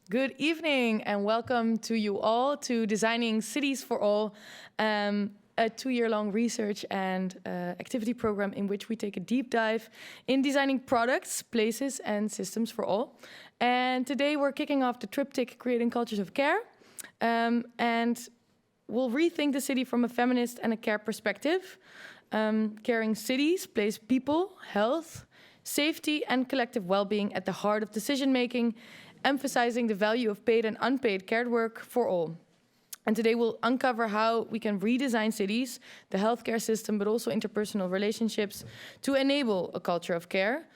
Good evening and welcome to you all to Designing Cities for All, a 2-year-long research and activity program in which we take a deep dive in designing products, places and systems for all. And today we're kicking off the triptych Creating Cultures of Care, and we'll rethink the city from a feminist and a care perspective. Caring cities place people, health, safety and collective well-being at the heart of decision-making, emphasizing the value of paid and unpaid care work for all. And today we'll uncover how we can redesign cities, the healthcare system, but also interpersonal relationships to enable a culture of care,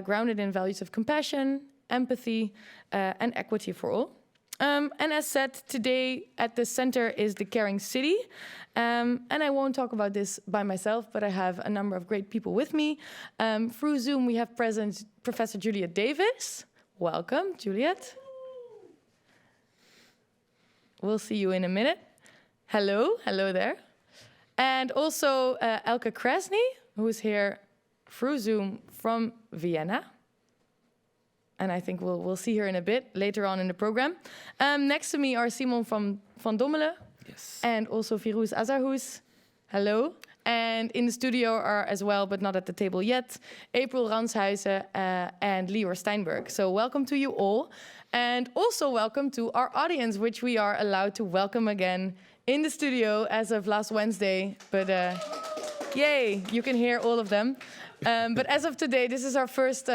grounded in values of compassion, empathy, and equity for all. And as said, today at the center is the caring city. And I won't talk about this by myself, but I have a number of great people with me. Through Zoom, we have present Professor Juliet Davis. Welcome, Juliet. We'll see you in a minute. Hello there. And also Elke Krasny, who is here through Zoom from Vienna. And I think we'll see her in a bit later on in the program. Next to me are Simon van Dommelen. Yes. And also Firouz Azarhouz. Hello. And in the studio are as well, but not at the table yet, April Ranshuizen and Lior Steinberg. So welcome to you all. And also welcome to our audience, which we are allowed to welcome again in the studio as of last Wednesday. But yay, you can hear all of them. But as of today, this is our first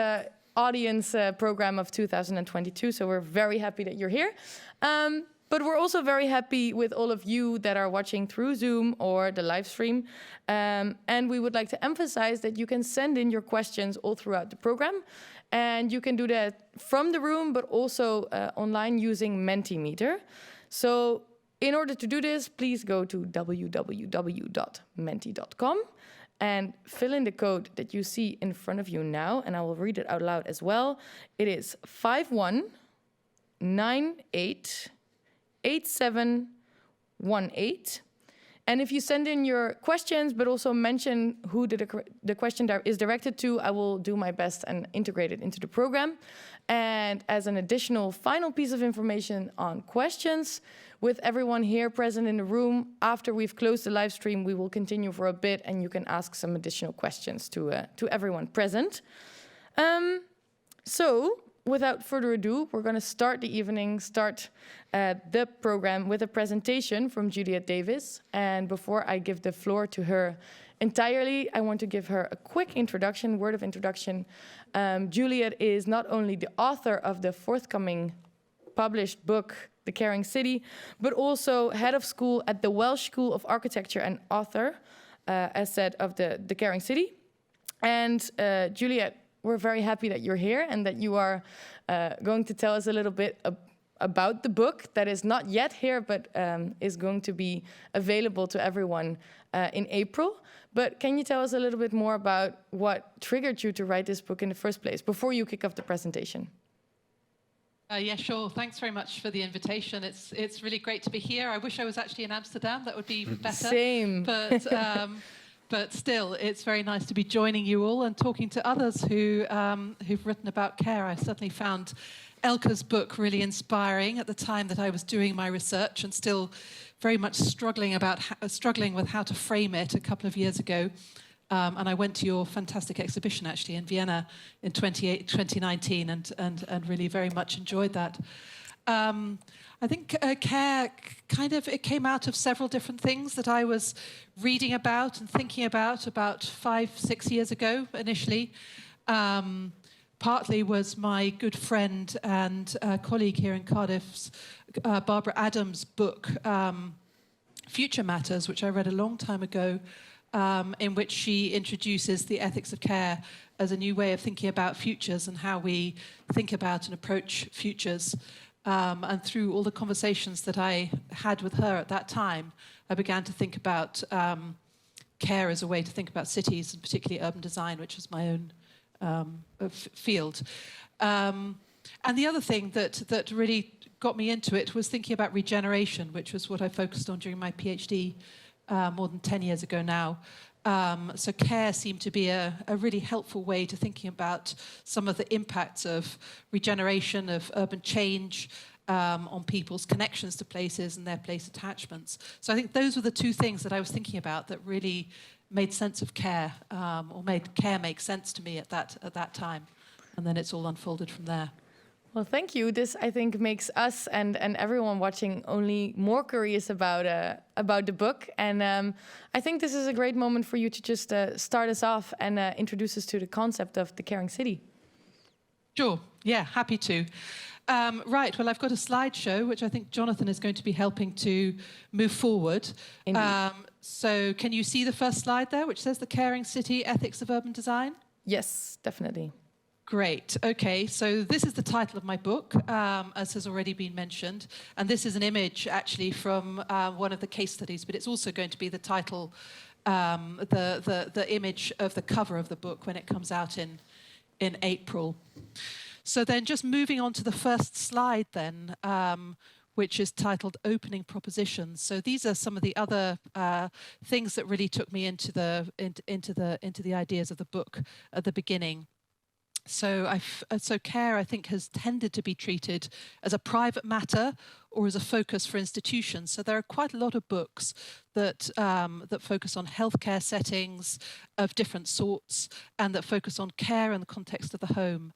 audience program of 2022. So we're very happy that you're here. But we're also very happy with all of you that are watching through Zoom or the live stream. And we would like to emphasize that you can send in your questions all throughout the program. And you can do that from the room, but also online using Mentimeter. So in order to do this, please go to www.menti.com and fill in the code that you see in front of you now. And I will read it out loud as well. It is 51988718. And if you send in your questions, but also mention who the question is directed to, I will do my best and integrate it into the program. And as an additional final piece of information on questions, with everyone here present in the room, after we've closed the live stream, we will continue for a bit and you can ask some additional questions to everyone present. So, without further ado, we're going to start the evening, the program with a presentation from Juliet Davis. And before I give the floor to her entirely, I want to give her a quick word of introduction. Juliet is not only the author of the forthcoming published book, The Caring City, but also head of school at the Welsh School of Architecture and author, as said, of the Caring City. And Juliet, we're very happy that you're here and that you are going to tell us a little bit about the book that is not yet here, but is going to be available to everyone in April. But can you tell us a little bit more about what triggered you to write this book in the first place before you kick off the presentation? Yeah, sure. Thanks very much for the invitation. It's really great to be here. I wish I was actually in Amsterdam. That would be better. Same. But still, it's very nice to be joining you all and talking to others who've written about care. I certainly found Elke's book really inspiring at the time that I was doing my research and still very much struggling with how to frame it a couple of years ago. And I went to your fantastic exhibition, actually, in Vienna in 2019 and really very much enjoyed that. I think care it came out of several different things that I was reading about and thinking about 5-6 years ago initially. Partly was my good friend and colleague here in Cardiff's, Barbara Adams' book, Future Matters, which I read a long time ago, in which she introduces the ethics of care as a new way of thinking about futures and how we think about and approach futures. And through all the conversations that I had with her at that time, I began to think about care as a way to think about cities, and particularly urban design, which is my own field. And the other thing that really got me into it was thinking about regeneration, which was what I focused on during my PhD more than 10 years ago now. So care seemed to be a really helpful way to thinking about some of the impacts of regeneration, of urban change, on people's connections to places and their place attachments. So I think those were the two things that I was thinking about that really made sense of care, or made care make sense to me at that time. And then it's all unfolded from there. Well, thank you. This, I think, makes us and everyone watching only more curious about the book. And I think this is a great moment for you to just start us off and introduce us to the concept of the caring city. Sure. Yeah, happy to. Right. Well, I've got a slideshow, which I think Jonathan is going to be helping to move forward. So can you see the first slide there, which says the caring city, ethics of urban design? Yes, definitely. Great. Okay, so this is the title of my book, as has already been mentioned. And this is an image, actually, from one of the case studies, but it's also going to be the title, the image of the cover of the book when it comes out in April. So then just moving on to the first slide then, which is titled Opening Propositions. So these are some of the other things that really took me into the ideas of the book at the beginning. So care, I think, has tended to be treated as a private matter or as a focus for institutions. So there are quite a lot of books that focus on healthcare settings of different sorts and that focus on care in the context of the home.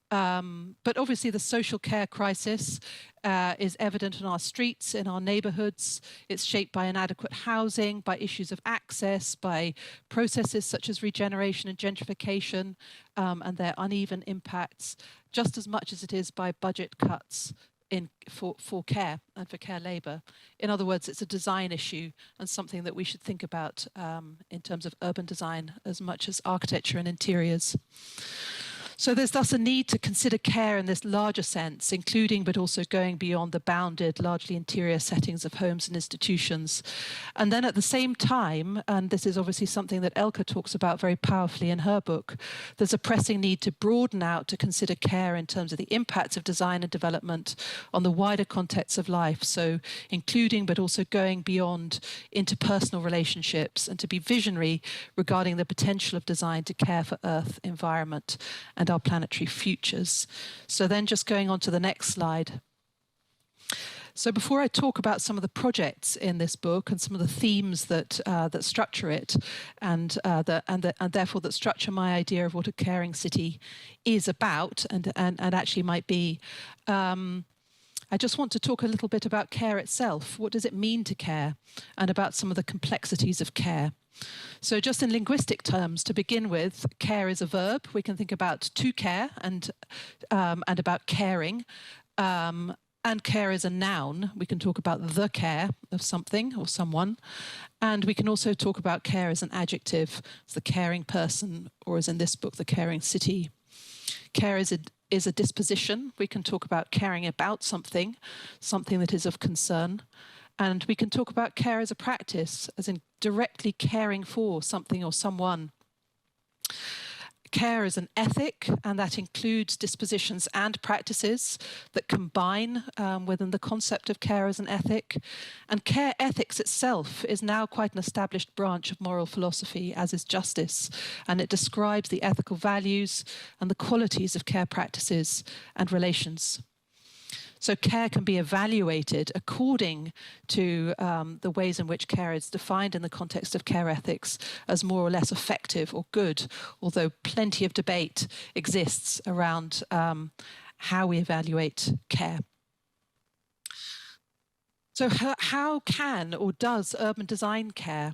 But obviously the social care crisis is evident in our streets, in our neighbourhoods. It's shaped by inadequate housing, by issues of access, by processes such as regeneration and gentrification and their uneven impacts, just as much as it is by budget cuts for care and for care labour. In other words, it's a design issue and something that we should think about in terms of urban design as much as architecture and interiors. So there's thus a need to consider care in this larger sense, including but also going beyond the bounded, largely interior settings of homes and institutions. And then at the same time, and this is obviously something that Elke talks about very powerfully in her book, there's a pressing need to broaden out to consider care in terms of the impacts of design and development on the wider context of life. So including but also going beyond interpersonal relationships and to be visionary regarding the potential of design to care for Earth, environment, and our planetary futures. So then just going on to the next slide. So before I talk about some of the projects in this book and some of the themes that structure it, and therefore that structure my idea of what a caring city is about and actually might be, I just want to talk a little bit about care itself. What does it mean to care? And about some of the complexities of care. So just in linguistic terms, to begin with, care is a verb. We can think about to care and about caring. And care is a noun. We can talk about the care of something or someone. And we can also talk about care as an adjective, as the caring person, or as in this book, the caring city. Care is a disposition. We can talk about caring about something that is of concern. And we can talk about care as a practice, as in directly caring for something or someone. Care is an ethic, and that includes dispositions and practices that combine within the concept of care as an ethic. And care ethics itself is now quite an established branch of moral philosophy, as is justice, and it describes the ethical values and the qualities of care practices and relations. So care can be evaluated according to the ways in which care is defined in the context of care ethics as more or less effective or good, although plenty of debate exists around how we evaluate care. So how can or does urban design care?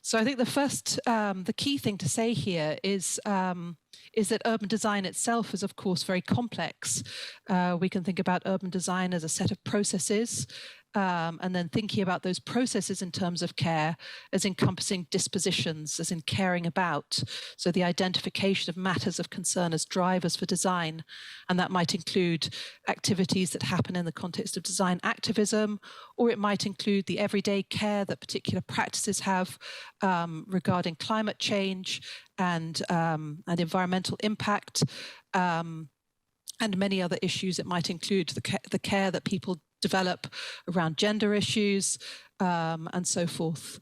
So I think the key thing to say here is that urban design itself is, of course, very complex. We can think about urban design as a set of processes, and then thinking about those processes in terms of care as encompassing dispositions, as in caring about. So the identification of matters of concern as drivers for design. And that might include activities that happen in the context of design activism, or it might include the everyday care that particular practices have regarding climate change and environmental impact, and many other issues. It might include the care that people develop around gender issues and so forth.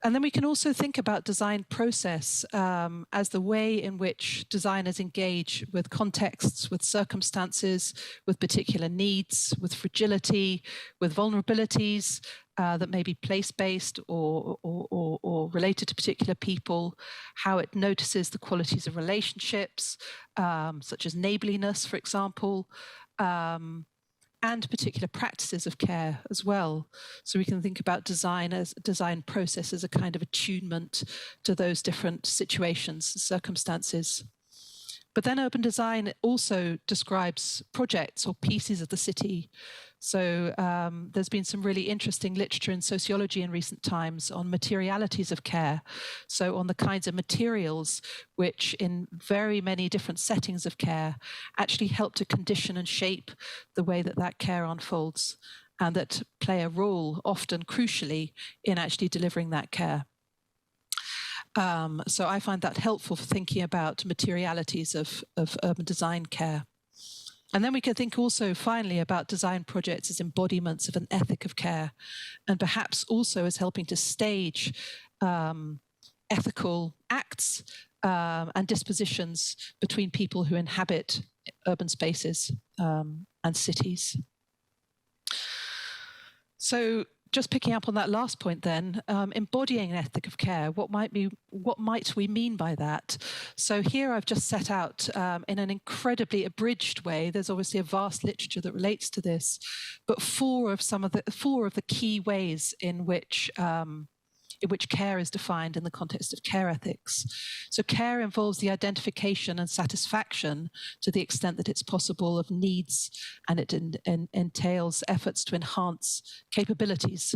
And then we can also think about design process as the way in which designers engage with contexts, with circumstances, with particular needs, with fragility, with vulnerabilities that may be place-based or related to particular people, how it notices the qualities of relationships, such as neighborliness, for example, and particular practices of care as well. So we can think about design process as a kind of attunement to those different situations, circumstances. But then urban design also describes projects or pieces of the city. So there's been some really interesting literature in sociology in recent times on materialities of care. So on the kinds of materials which in very many different settings of care actually help to condition and shape the way that that care unfolds, and that play a role, often crucially, in actually delivering that care. So I find that helpful for thinking about materialities of urban design care. And then we can think also, finally, about design projects as embodiments of an ethic of care, and perhaps also as helping to stage ethical acts and dispositions between people who inhabit urban spaces and cities. So just picking up on that last point then, embodying an ethic of care, what might we mean by that? So here I've just set out in an incredibly abridged way, there's obviously a vast literature that relates to this, but four of the key ways in which care is defined in the context of care ethics. So care involves the identification and satisfaction, to the extent that it's possible, of needs, and it entails efforts to enhance capabilities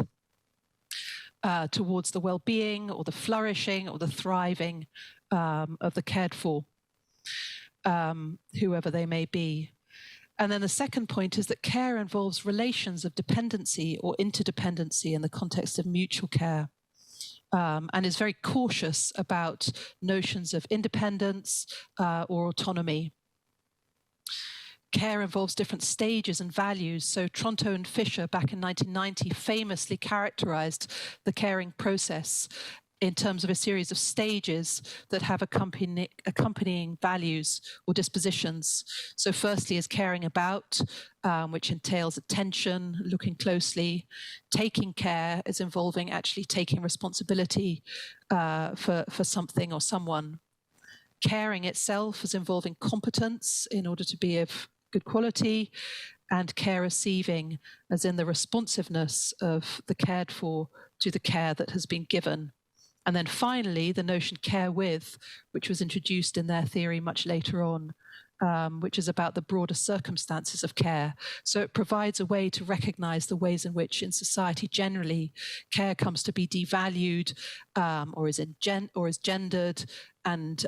towards the well-being or the flourishing or the thriving of the cared for, whoever they may be. And then the second point is that care involves relations of dependency or interdependency in the context of mutual care. And is very cautious about notions of independence or autonomy. Care involves different stages and values. So Tronto and Fisher back in 1990 famously characterized the caring process in terms of a series of stages that have accompanying values or dispositions. So firstly is caring about, which entails attention, looking closely. Taking care is involving actually taking responsibility for something or someone. Caring itself is involving competence in order to be of good quality, and care receiving as in the responsiveness of the cared for to the care that has been given. And then finally, the notion care with, which was introduced in their theory much later on, which is about the broader circumstances of care. So it provides a way to recognize the ways in which in society generally care comes to be devalued or is gendered and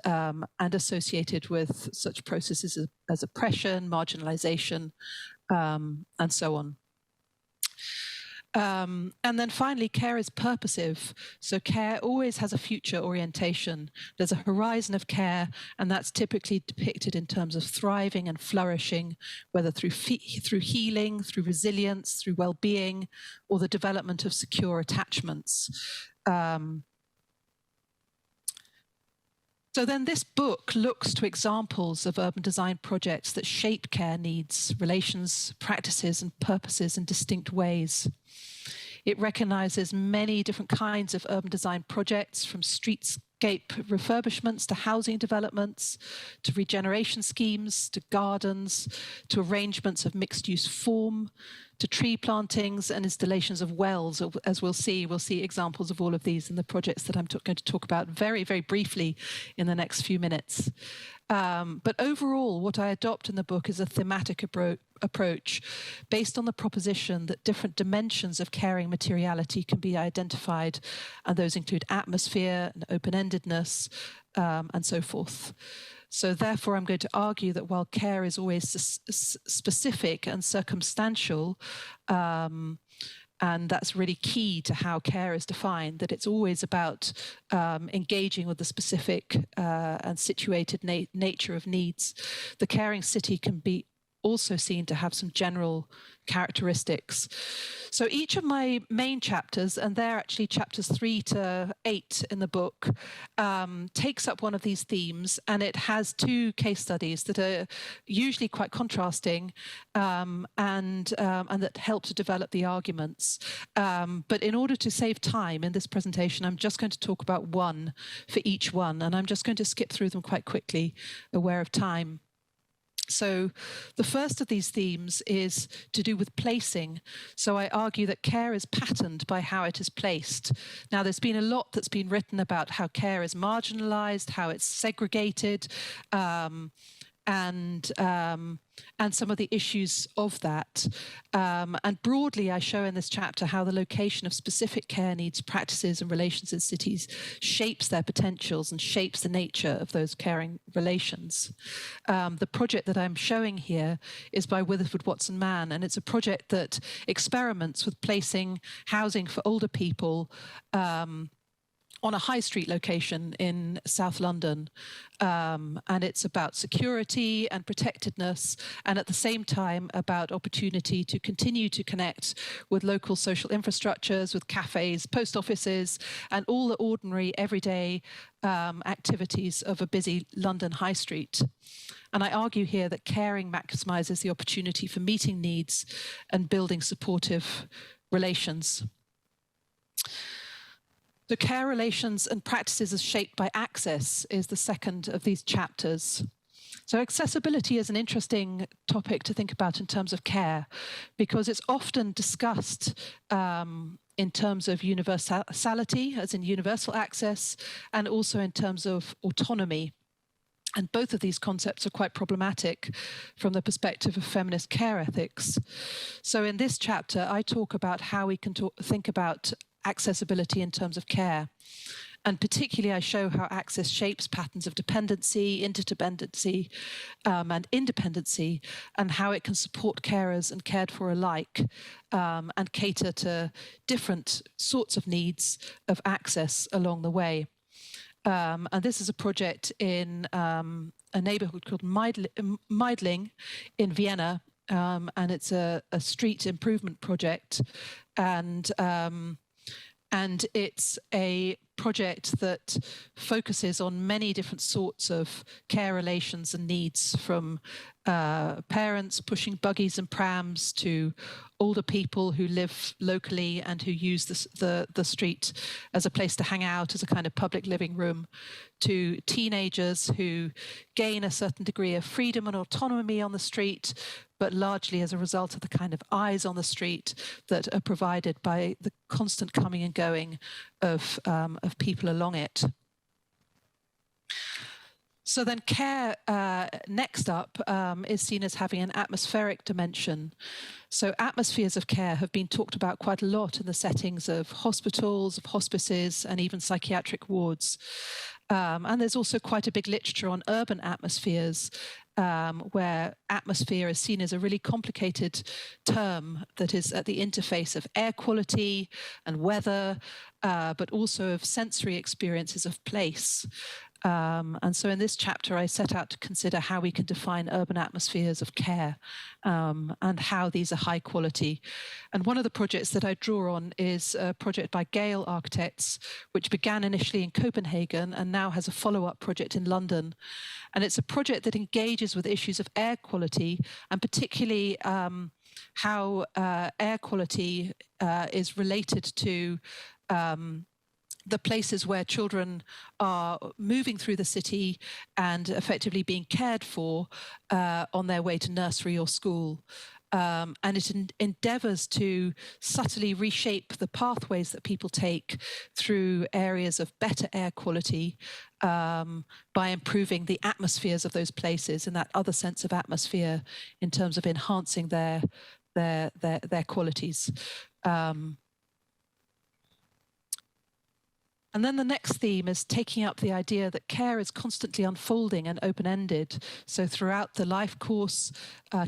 associated with such processes as oppression, marginalization, and so on. And then finally, care is purposive. So care always has a future orientation. There's a horizon of care, and that's typically depicted in terms of thriving and flourishing, whether through healing, through resilience, through well-being, or the development of secure attachments. So then this book looks to examples of urban design projects that shape care needs, relations, practices, and purposes in distinct ways. It recognizes many different kinds of urban design projects, from streetscape refurbishments to housing developments, to regeneration schemes, to gardens, to arrangements of mixed-use form, to tree plantings and installations of wells. As we'll see examples of all of these in the projects that I'm going to talk about very, very briefly in the next few minutes. But overall, what I adopt in the book is a thematic approach based on the proposition that different dimensions of caring materiality can be identified, and those include atmosphere and open-endedness and so forth. So therefore, I'm going to argue that while care is always specific and circumstantial, and that's really key to how care is defined, that it's always about engaging with the specific and situated nature of needs, the caring city can be also seen to have some general characteristics. So each of my main chapters, and they're actually chapters 3 to 8 in the book, takes up one of these themes, and it has 2 case studies that are usually quite contrasting and that help to develop the arguments. But in order to save time in this presentation, I'm just going to talk about one for each one, and I'm just going to skip through them quite quickly, aware of time. So the first of these themes is to do with placing. So I argue that care is patterned by how it is placed. Now, there's been a lot that's been written about how care is marginalized, how it's segregated, and some of the issues of that. And broadly, I show in this chapter how the location of specific care needs, practices, and relations in cities shapes their potentials and shapes the nature of those caring relations. The project that I'm showing here is by Witherford Watson Mann, and it's a project that experiments with placing housing for older people on a high street location in South London. And it's about security and protectedness, and at the same time about opportunity to continue to connect with local social infrastructures, with cafes, post offices, and all the ordinary everyday activities of a busy London high street. And I argue here that caring maximizes the opportunity for meeting needs and building supportive relations. The care relations and practices as shaped by access is the second of these chapters. So accessibility is an interesting topic to think about in terms of care, because it's often discussed in terms of universality, as in universal access, and also in terms of autonomy. And both of these concepts are quite problematic from the perspective of feminist care ethics. So in this chapter, I talk about how we can think about accessibility in terms of care. And particularly, I show how access shapes patterns of dependency, interdependency, and independency, and how it can support carers and cared for alike, and cater to different sorts of needs of access along the way. And this is a project in a neighborhood called Meidling in Vienna, and it's a street improvement project. And it's a project that focuses on many different sorts of care relations and needs, from parents pushing buggies and prams to older people who live locally and who use the street as a place to hang out, as a kind of public living room, to teenagers who gain a certain degree of freedom and autonomy on the street, but largely as a result of the kind of eyes on the street that are provided by the constant coming and going of people along it. So then care, next up, is seen as having an atmospheric dimension. So atmospheres of care have been talked about quite a lot in the settings of hospitals, of hospices, and even psychiatric wards. And there's also quite a big literature on urban atmospheres, where atmosphere is seen as a really complicated term that is at the interface of air quality and weather, but also of sensory experiences of place. And so in this chapter, I set out to consider how we can define urban atmospheres of care, and how these are high quality. And one of the projects that I draw on is a project by Gale Architects, which began initially in Copenhagen and now has a follow-up project in London. And it's a project that engages with issues of air quality, and particularly how air quality is related to the places where children are moving through the city and effectively being cared for on their way to nursery or school. And it endeavours to subtly reshape the pathways that people take through areas of better air quality, by improving the atmospheres of those places, and that other sense of atmosphere in terms of enhancing their qualities. And then the next theme is taking up the idea that care is constantly unfolding and open-ended. So throughout the life course,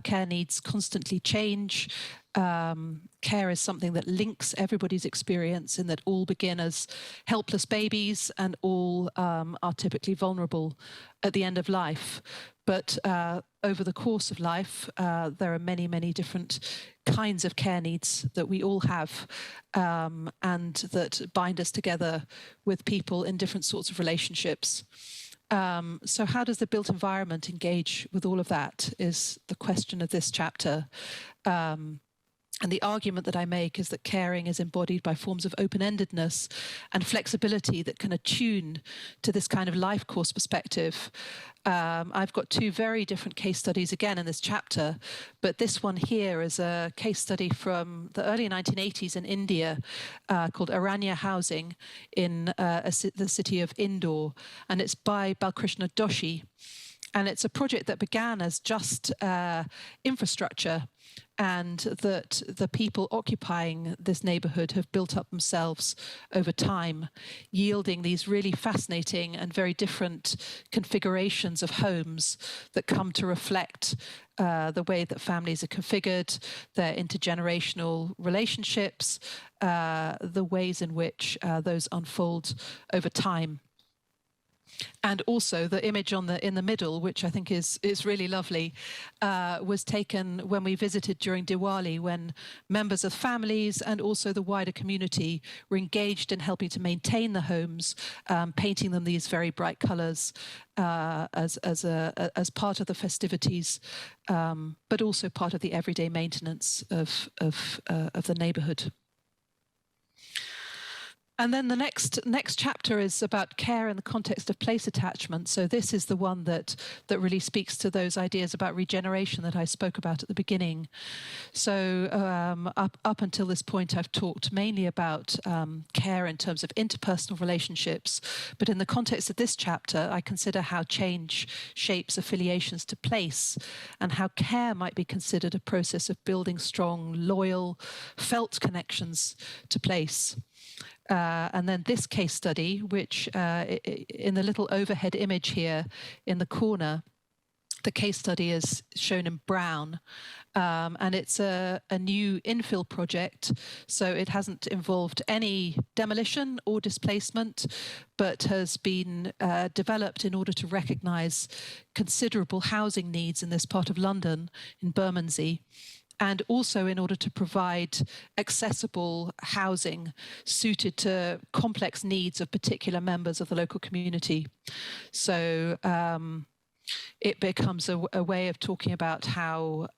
care needs constantly change. care is something that links everybody's experience, in that all begin as helpless babies and all are typically vulnerable at the end of life. But over the course of life, there are many, many different kinds of care needs that we all have, and that bind us together with people in different sorts of relationships. So how does the built environment engage with all of that is the question of this chapter. And the argument that I make is that caring is embodied by forms of open-endedness and flexibility that can attune to this kind of life course perspective. I've got two very different case studies again in this chapter, but this one here is a case study from the early 1980s in India called Aranya Housing in the city of Indore, and it's by Balkrishna Doshi. And it's a project that began as just infrastructure, and that the people occupying this neighborhood have built up themselves over time, yielding these really fascinating and very different configurations of homes that come to reflect the way that families are configured, their intergenerational relationships, the ways in which those unfold over time. And also the image in the middle, which I think is really lovely, was taken when we visited during Diwali, when members of families and also the wider community were engaged in helping to maintain the homes, painting them these very bright colours as part of the festivities, but also part of the everyday maintenance of the neighbourhood. And then the next chapter is about care in the context of place attachment. So this is the one that really speaks to those ideas about regeneration that I spoke about at the beginning. So up until this point, I've talked mainly about care in terms of interpersonal relationships. But in the context of this chapter, I consider how change shapes affiliations to place, and how care might be considered a process of building strong, loyal, felt connections to place. And then this case study, which in the little overhead image here in the corner, the case study is shown in brown, and it's a new infill project. So it hasn't involved any demolition or displacement, but has been developed in order to recognise considerable housing needs in this part of London, in Bermondsey, and also in order to provide accessible housing suited to complex needs of particular members of the local community. So it becomes a way of talking about how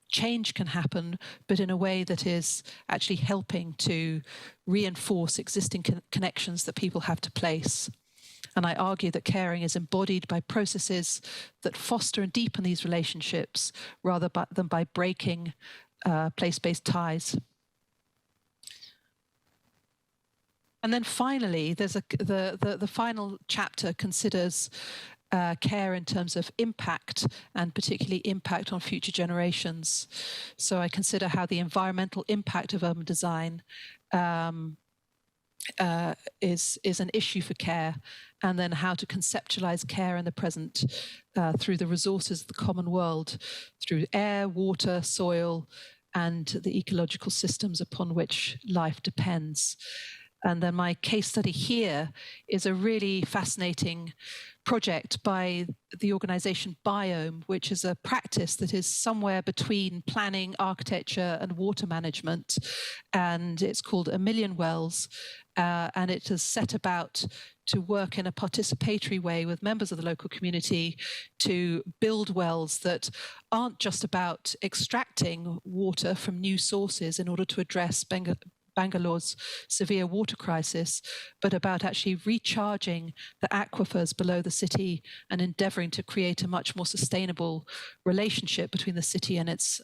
change can happen, but in a way that is actually helping to reinforce existing connections that people have to place. And I argue that caring is embodied by processes that foster and deepen these relationships rather than by breaking place-based ties. And then finally, there's the final chapter considers care in terms of impact, and particularly impact on future generations. So I consider how the environmental impact of urban design is an issue for care, and then how to conceptualize care in the present through the resources of the common world, through air, water, soil, and the ecological systems upon which life depends. And then my case study here is a really fascinating project by the organization Biome, which is a practice that is somewhere between planning, architecture, and water management. And it's called A Million Wells. And it has set about to work in a participatory way with members of the local community to build wells that aren't just about extracting water from new sources in order to address Bangalore's severe water crisis, but about actually recharging the aquifers below the city and endeavoring to create a much more sustainable relationship between the city and its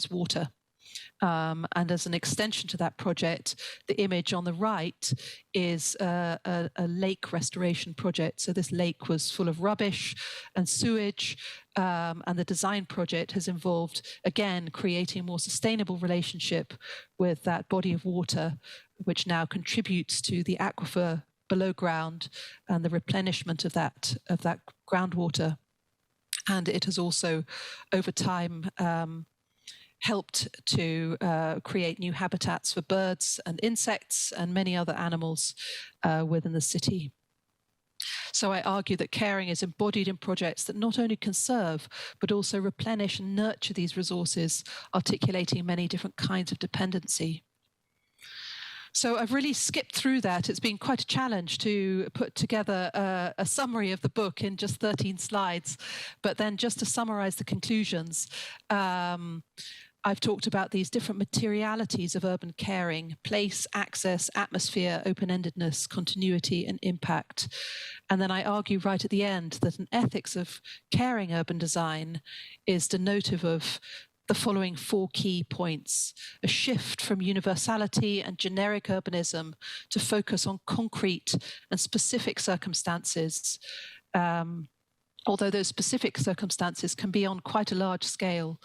water. And as an extension to that project, the image on the right is a lake restoration project. So this lake was full of rubbish and sewage, and the design project has involved, again, creating a more sustainable relationship with that body of water, which now contributes to the aquifer below ground and the replenishment of that groundwater. And it has also, over time, helped to create new habitats for birds and insects and many other animals within the city. So I argue that caring is embodied in projects that not only conserve, but also replenish and nurture these resources, articulating many different kinds of dependency. So I've really skipped through that. It's been quite a challenge to put together a summary of the book in just 13 slides. But then just to summarize the conclusions, I've talked about these different materialities of urban caring: place, access, atmosphere, open-endedness, continuity, and impact. And then I argue right at the end that an ethics of caring urban design is denotive of the following 4 key points: a shift from universality and generic urbanism to focus on concrete and specific circumstances, although those specific circumstances can be on quite a large scale,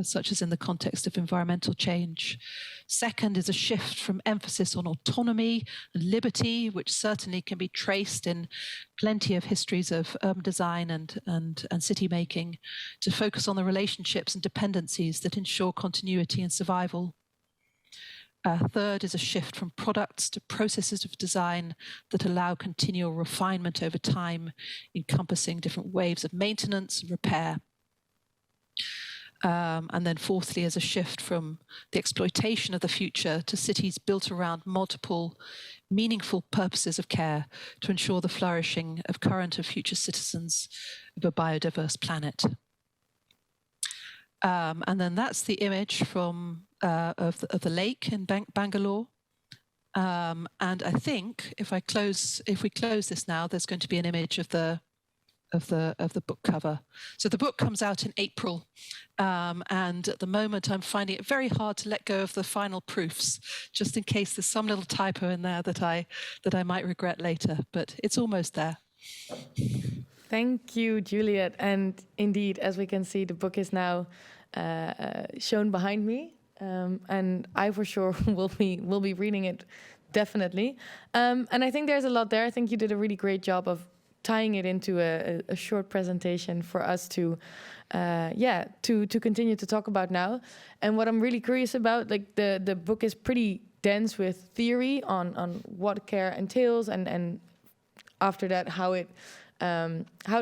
such as in the context of environmental change. Second is a shift from emphasis on autonomy and liberty, which certainly can be traced in plenty of histories of urban design and city making, to focus on the relationships and dependencies that ensure continuity and survival. Third is a shift from products to processes of design that allow continual refinement over time, encompassing different waves of maintenance and repair. And then fourthly is a shift from the exploitation of the future to cities built around multiple meaningful purposes of care to ensure the flourishing of current and future citizens of a biodiverse planet. And then that's the image from of the lake in Bangalore. And I think if we close this now, there's going to be an image of the book cover. So the book comes out in April, and at the moment I'm finding it very hard to let go of the final proofs, just in case there's some little typo in there that I might regret later. But it's almost there. Thank you, Juliet. And indeed, as we can see, the book is now shown behind me, and I for sure will be reading it definitely. And I think there's a lot there. I think you did a really great job of tying it into a short presentation for us to continue to talk about now. And what I'm really curious about, like the book is pretty dense with theory on what care entails, and after that how it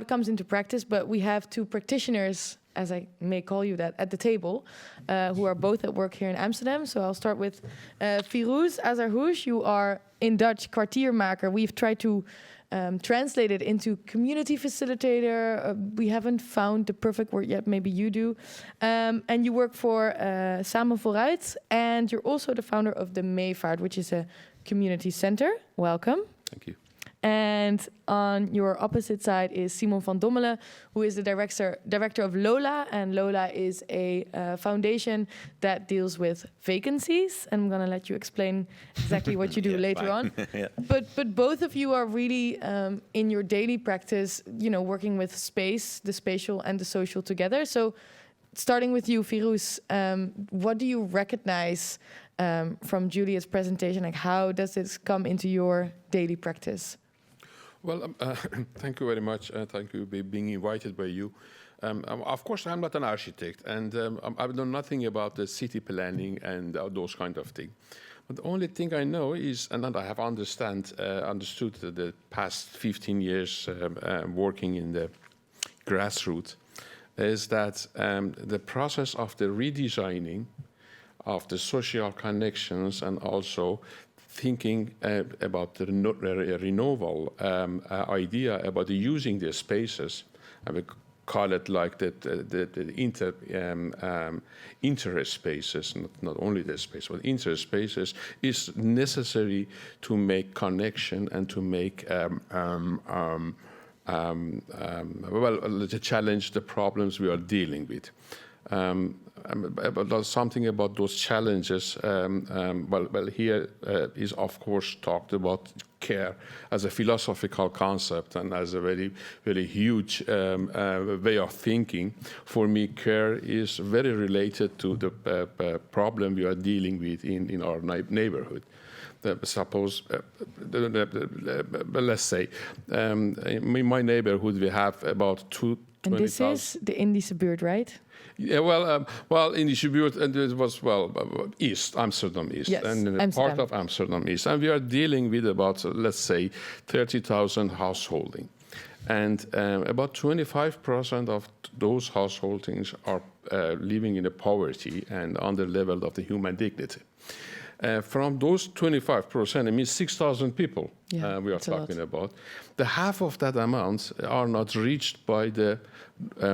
comes into practice. But we have 2 practitioners, as I may call you that, at the table, who are both at work here in Amsterdam. So I'll start with Firouz Azarhoush. You are in Dutch kwartiermaker. We've tried to translate it into community facilitator. We haven't found the perfect word yet. Maybe you do. And you work for Samen Vooruit, and you're also the founder of the Meevaart, which is a community center. Welcome. Thank you. And on your opposite side is Simon van Dommelen, who is the director of Lola. And Lola is a foundation that deals with vacancies. And I'm going to let you explain exactly what you do later on. Yeah. But both of you are really in your daily practice, working with space, the spatial and the social together. So starting with you, Firouz, what do you recognize from Julia's presentation? Like, how does this come into your daily practice? Well, thank you very much. Thank you for being invited by you. Of course, I'm not an architect, and I know nothing about the city planning and those kind of things. But the only thing I know is, and I have understood the past 15 years working in the grassroots, is that the process of the redesigning of the social connections and also thinking about the renewal idea about using the spaces, I would call it like the interest spaces, not only the space, but interest spaces, is necessary to make connection and to make to challenge the problems we are dealing with. But something about those challenges. Here is of course talked about care as a philosophical concept and as a very, very huge way of thinking. For me, care is very related to the problem we are dealing with in our neighborhood. suppose, let's say, in my neighborhood we have about 220,000. And this is the Indische buurt, right? Yeah, well, in the buurt, and it was east, Amsterdam East, Yes, and in Amsterdam. part of Amsterdam East, and we are dealing with about, let's say, 30,000 householding, and about 25% of those householdings are living in a poverty and on the level of the human dignity. From those 25%, it means 6,000 people we are talking about. The half of that amount are not reached by the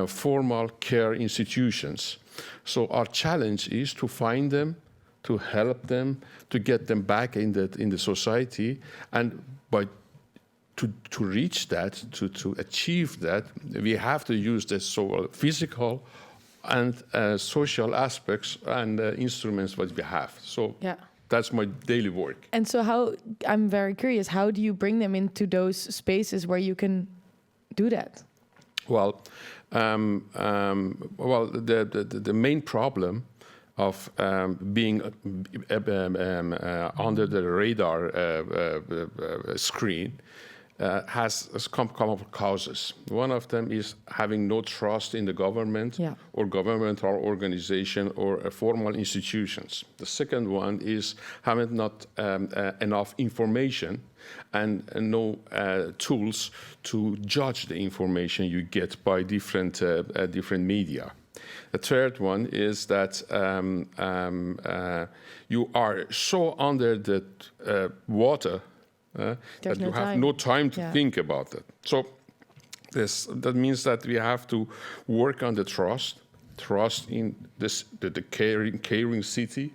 formal care institutions. So our challenge is to find them, to help them, to get them back in the society, and to reach that, to achieve that, we have to use the physical and social aspects and instruments that we have. So that's my daily work. And so I'm very curious, how do you bring them into those spaces where you can do that? Well, the main problem of being under the radar screen has come of causes. One of them is having no trust in the government or governmental organization or formal institutions. The second one is having not enough information and no tools to judge the information you get by different media. The third one is that you are so under the water that you have no time to think about it. So that means that we have to work on the trust in the caring city,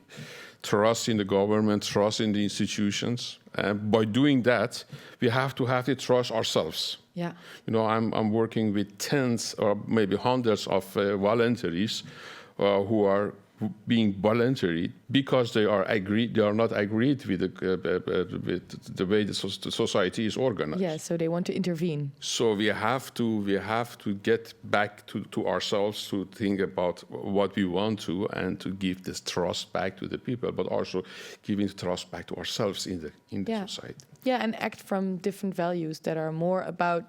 trust in the government, trust in the institutions. By doing that, we have to have the trust ourselves. Yeah. You know, I'm working with tens or maybe hundreds of voluntaries who are being voluntary because they are not agreed with the way the society is organized. Yeah, so they want to intervene. So we have to get back to ourselves to think about what we want to and to give this trust back to the people, but also giving trust back to ourselves in the society. Yeah, and act from different values that are more about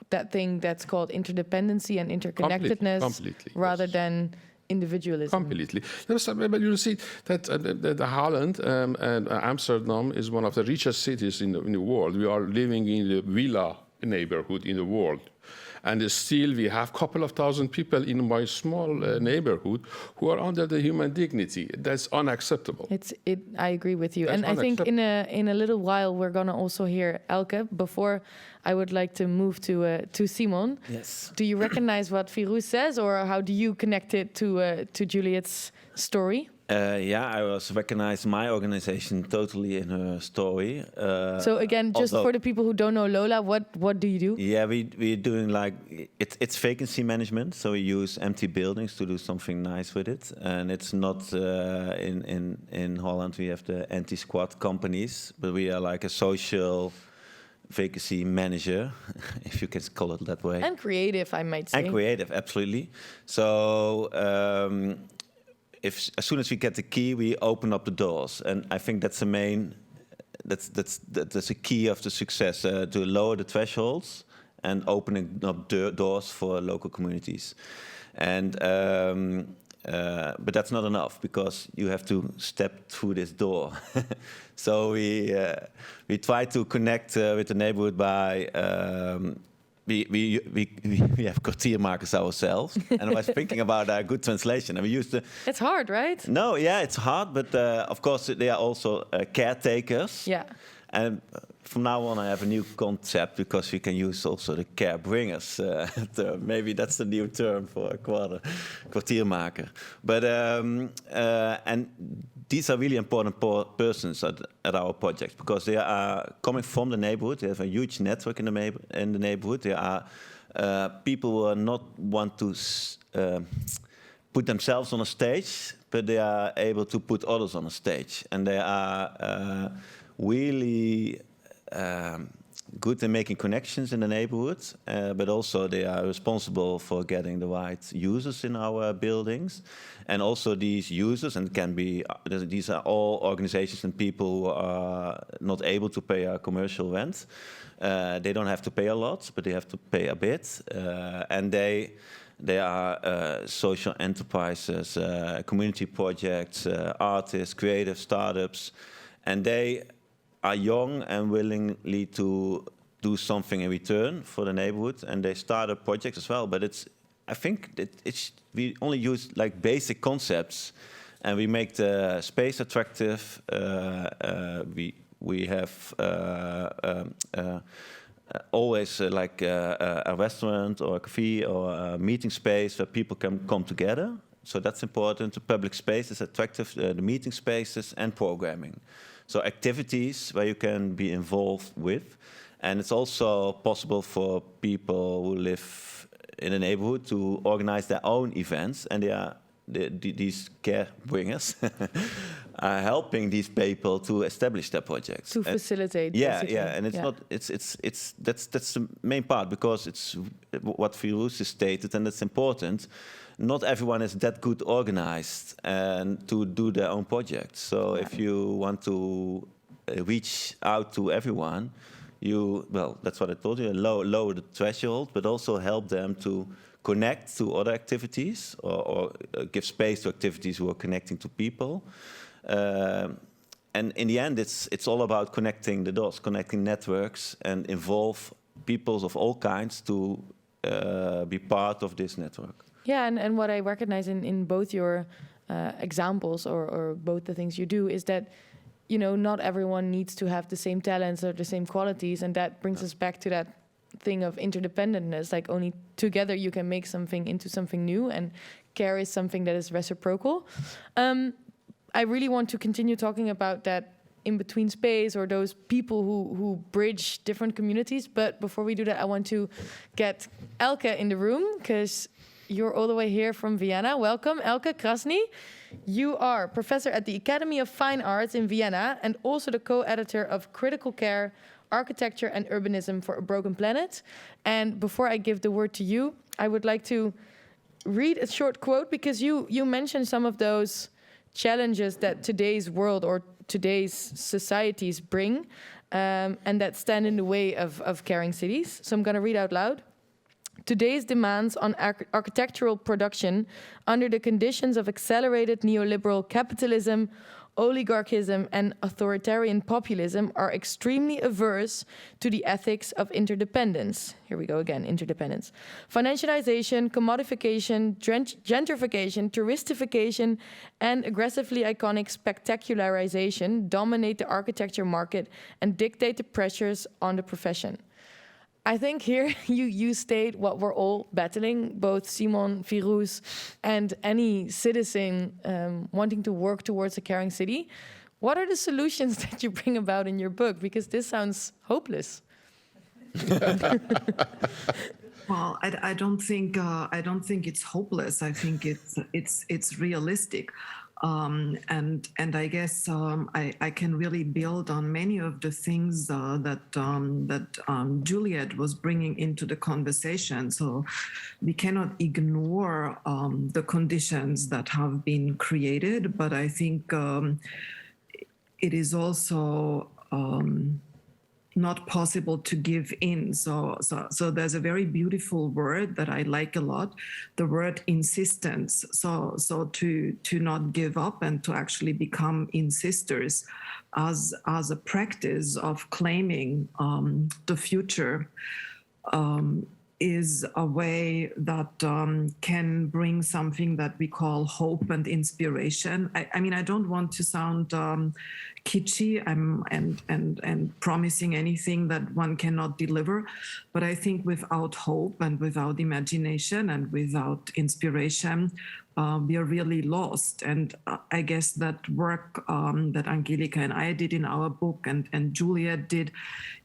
that thing that's called interdependency and interconnectedness, completely, rather than individualism. Completely. Yes, but you see that the Holland and Amsterdam is one of the richest cities in the world. We are living in the villa neighborhood in the world. And still we have a couple of thousand people in my small neighborhood who are under the human dignity. That's unacceptable. I agree with you. That's and I think in a little while we're going to also hear Elke. Before I would like to move to Simon. Yes. Do you recognize what Firuz says, or how do you connect it to Juliet's story? I also recognize my organization totally in her story. So again, just for the people who don't know Lola, what do you do? Yeah, we're doing it's vacancy management. So we use empty buildings to do something nice with it. And it's not in Holland we have the anti-squat companies, but we are like a social vacancy manager, if you can call it that way. And creative, I might say. And creative, absolutely. So as soon as we get the key, we open up the doors, and I think that's the main. That's a key of the success to lower the thresholds and opening up doors for local communities, and but that's not enough because you have to step through this door. So we try to connect with the neighborhood by. We have kwartiermakers ourselves, and I was thinking about a good translation. And we used to. It's hard, right? No, yeah, it's hard, but of course they are also caretakers. Yeah. And from now on, I have a new concept because we can use also the care bringers term. Maybe that's the new term for a kwartiermaker. But and these are really important persons at our project because they are coming from the neighborhood. They have a huge network in the neighborhood. They are people who are not want to put themselves on a stage, but they are able to put others on a stage, and they are really good in making connections in the neighborhood, but also they are responsible for getting the right users in our buildings. And also these users, and can be, these are all organizations and people who are not able to pay our commercial rent. They don't have to pay a lot, but they have to pay a bit. And they are social enterprises, community projects, artists, creative startups, and they are young and willingly to do something in return for the neighborhood, and they start up projects as well. But I think we only use like basic concepts, and we make the space attractive. We have always like a restaurant or a cafe or a meeting space where people can come together. So that's important. The public space is attractive, the meeting spaces and programming. So activities where you can be involved with. And it's also possible for people who live in a neighborhood to organize their own events. And these care bringers are helping these people to establish their projects. To facilitate. Yeah, basically. yeah. And it's not, that's the main part, because it's what Firouz stated, and it's important. Not everyone is that good organized and to do their own projects. So if you want to reach out to everyone, that's what I told you, lower the threshold, but also help them to connect to other activities or give space to activities who are connecting to people. And in the end, it's all about connecting the dots, connecting networks, and involve people of all kinds to be part of this network. Yeah, and what I recognize in both your examples or both the things you do is that, you know, not everyone needs to have the same talents or the same qualities, and that brings us back to that thing of interdependentness. Like only together you can make something into something new, and care is something that is reciprocal. I really want to continue talking about that in-between space or those people who bridge different communities. But before we do that, I want to get Elke in the room, because you're all the way here from Vienna. Welcome, Elke Krasny. You are professor at the Academy of Fine Arts in Vienna and also the co-editor of Critical Care, Architecture and Urbanism for a Broken Planet. And before I give the word to you, I would like to read a short quote, because you mentioned some of those challenges that today's world or today's societies bring, and that stand in the way of caring cities. So I'm going to read out loud. Today's demands on architectural production under the conditions of accelerated neoliberal capitalism, oligarchism, and authoritarian populism are extremely averse to the ethics of interdependence. Here we go again, interdependence. Financialization, commodification, gentrification, touristification, and aggressively iconic spectacularization dominate the architecture market and dictate the pressures on the profession. I think here you state what we're all battling, both Simon, Firouz, and any citizen wanting to work towards a caring city. What are the solutions that you bring about in your book? Because this sounds hopeless. Well, I don't think it's hopeless. I think it's realistic. And I guess I can really build on many of the things that Juliet was bringing into the conversation. So we cannot ignore the conditions that have been created, but I think it is also not possible to give in. So there's a very beautiful word that I like a lot, the word insistence. So to not give up and to actually become insisters as a practice of claiming the future is a way that can bring something that we call hope and inspiration. I mean, I don't want to sound kitschy and promising anything that one cannot deliver, but I think without hope and without imagination and without inspiration, we are really lost. And I guess that work that Angelica and I did in our book and Juliet did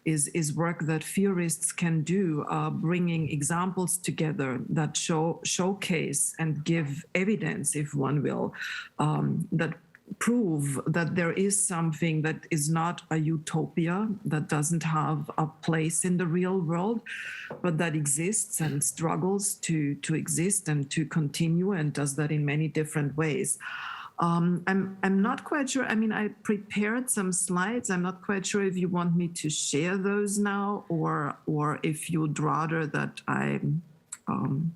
is work that theorists can do, bringing examples together that showcase and give evidence, if one will, that prove that there is something that is not a utopia, that doesn't have a place in the real world, but that exists and struggles to exist and to continue, and does that in many different ways. I'm not quite sure. I mean, I prepared some slides. I'm not quite sure if you want me to share those now, or if you'd rather that I.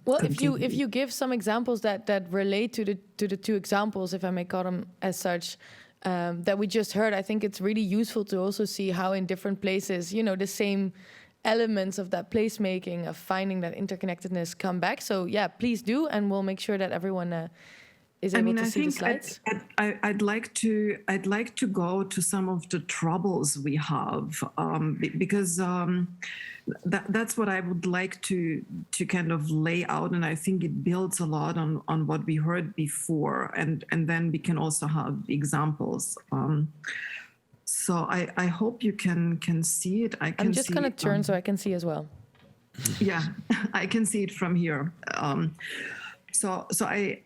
Well, if you give some examples that relate to the two examples, if I may call them as such, that we just heard, I think it's really useful to also see how in different places, you know, the same elements of that placemaking, of finding that interconnectedness come back. So yeah, please do, and we'll make sure that everyone is able to see the slides. I'd like to go to some of the troubles we have, because that's what I would like to kind of lay out, and I think it builds a lot on what we heard before, and then we can also have examples. So I hope you can see it. I'm just going to turn so I can see as well. Yeah, I can see it from here. So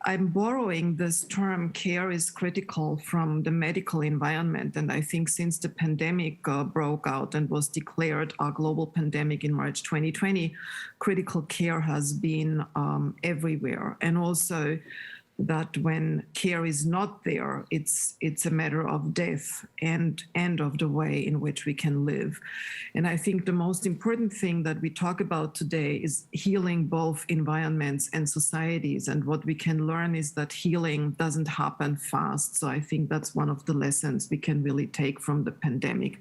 I'm borrowing this term, care is critical, from the medical environment. And I think since the pandemic broke out and was declared a global pandemic in March 2020, critical care has been everywhere. And also that when care is not there, it's a matter of death and of the way in which we can live. And I think the most important thing that we talk about today is healing both environments and societies. And what we can learn is that healing doesn't happen fast. So I think that's one of the lessons we can really take from the pandemic,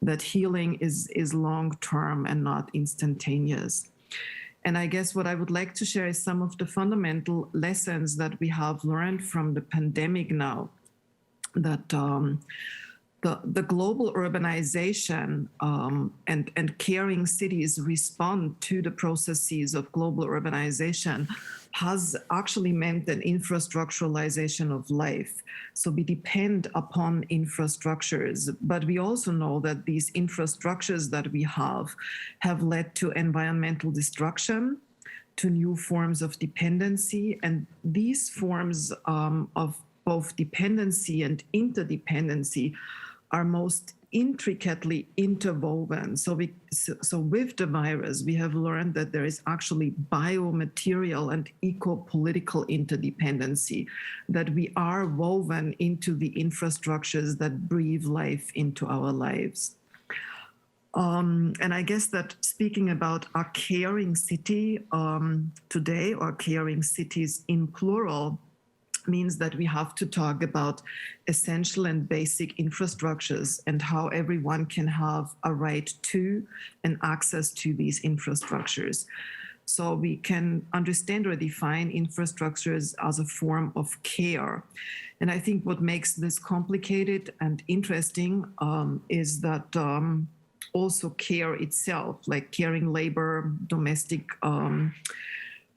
that healing is long-term and not instantaneous. And I guess what I would like to share is some of the fundamental lessons that we have learned from the pandemic now, that the global urbanization and caring cities respond to the processes of global urbanization has actually meant an infrastructuralization of life. So we depend upon infrastructures, but we also know that these infrastructures that we have led to environmental destruction, to new forms of dependency, and these forms of both dependency and interdependency are most intricately interwoven. So with the virus, we have learned that there is actually biomaterial and eco-political interdependency, that we are woven into the infrastructures that breathe life into our lives. And I guess that speaking about a caring city today, or caring cities in plural, means that we have to talk about essential and basic infrastructures and how everyone can have a right to and access to these infrastructures. So we can understand or define infrastructures as a form of care. And I think what makes this complicated and interesting is that also care itself, like caring labor, domestic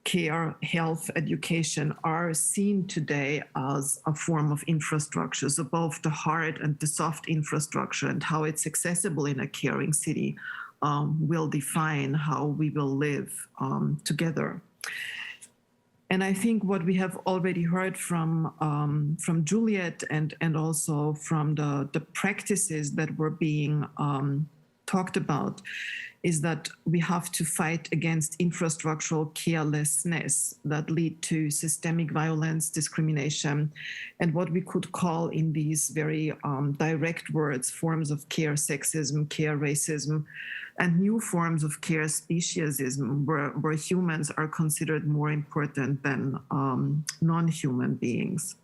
care, health, education, are seen today as a form of infrastructure. So both the hard and the soft infrastructure, and how it's accessible in a caring city will define how we will live together. And I think what we have already heard from Juliet and also from the practices that were being talked about is that we have to fight against infrastructural carelessness that lead to systemic violence, discrimination, and what we could call in these very direct words, forms of care sexism, care racism, and new forms of care speciesism, where humans are considered more important than non-human beings.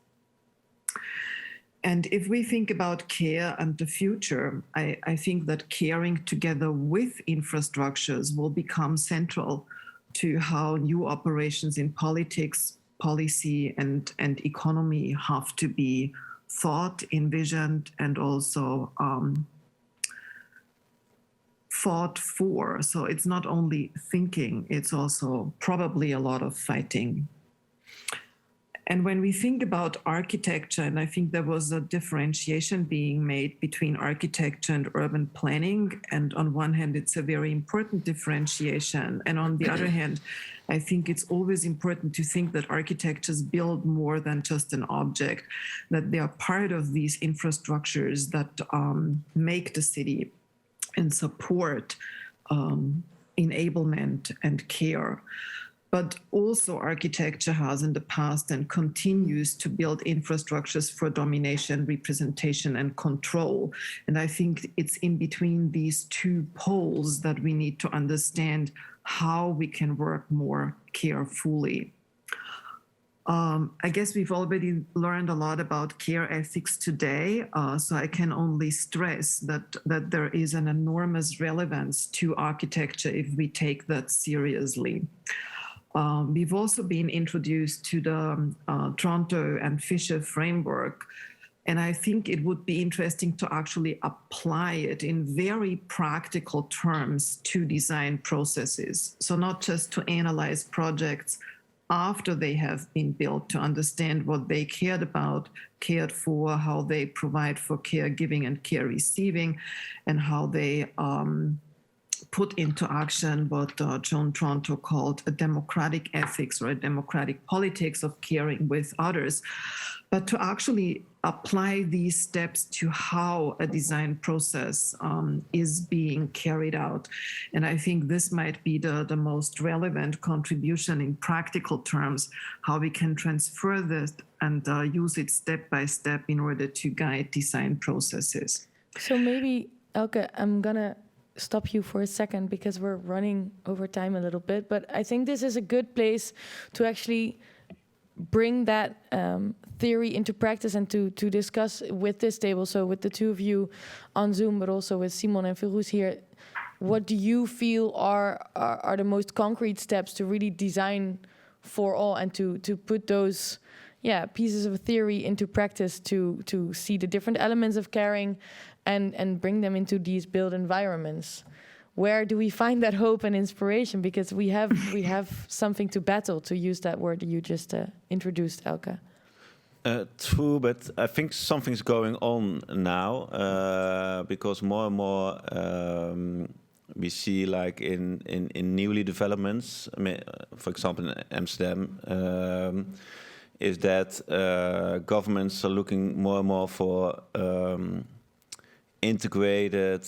And if we think about care and the future, I think that caring together with infrastructures will become central to how new operations in politics, policy, and economy have to be thought, envisioned, and also fought for. So it's not only thinking, it's also probably a lot of fighting. And when we think about architecture, and I think there was a differentiation being made between architecture and urban planning. And on one hand, it's a very important differentiation. And on the other hand, I think it's always important to think that architectures build more than just an object, that they are part of these infrastructures that make the city and support enablement and care. But also architecture has in the past and continues to build infrastructures for domination, representation, and control. And I think it's in between these two poles that we need to understand how we can work more carefully. I guess we've already learned a lot about care ethics today, so I can only stress that there is an enormous relevance to architecture if we take that seriously. We've also been introduced to the Toronto and Fisher framework, and I think it would be interesting to actually apply it in very practical terms to design processes. So not just to analyze projects after they have been built, to understand what they cared about, cared for, how they provide for caregiving and care receiving, and how they put into action what Joan Toronto called a democratic ethics or a democratic politics of caring with others, but to actually apply these steps to how a design process is being carried out. And I think this might be the most relevant contribution in practical terms, how we can transfer this and use it step by step in order to guide design processes. So maybe, Elke, I'm gonna stop you for a second because we're running over time a little bit, but I think this is a good place to actually bring that theory into practice and to discuss with this table, so with the two of you on Zoom, but also with Simon and Firuz here, what do you feel are the most concrete steps to really design for all and to put those pieces of theory into practice to see the different elements of caring and bring them into these built environments? Where do we find that hope and inspiration? Because we have something to battle, to use that word you just introduced, Elke. True, but I think something's going on now because more and more we see, like in newly developments, I mean, for example in Amsterdam, is that governments are looking more and more for integrated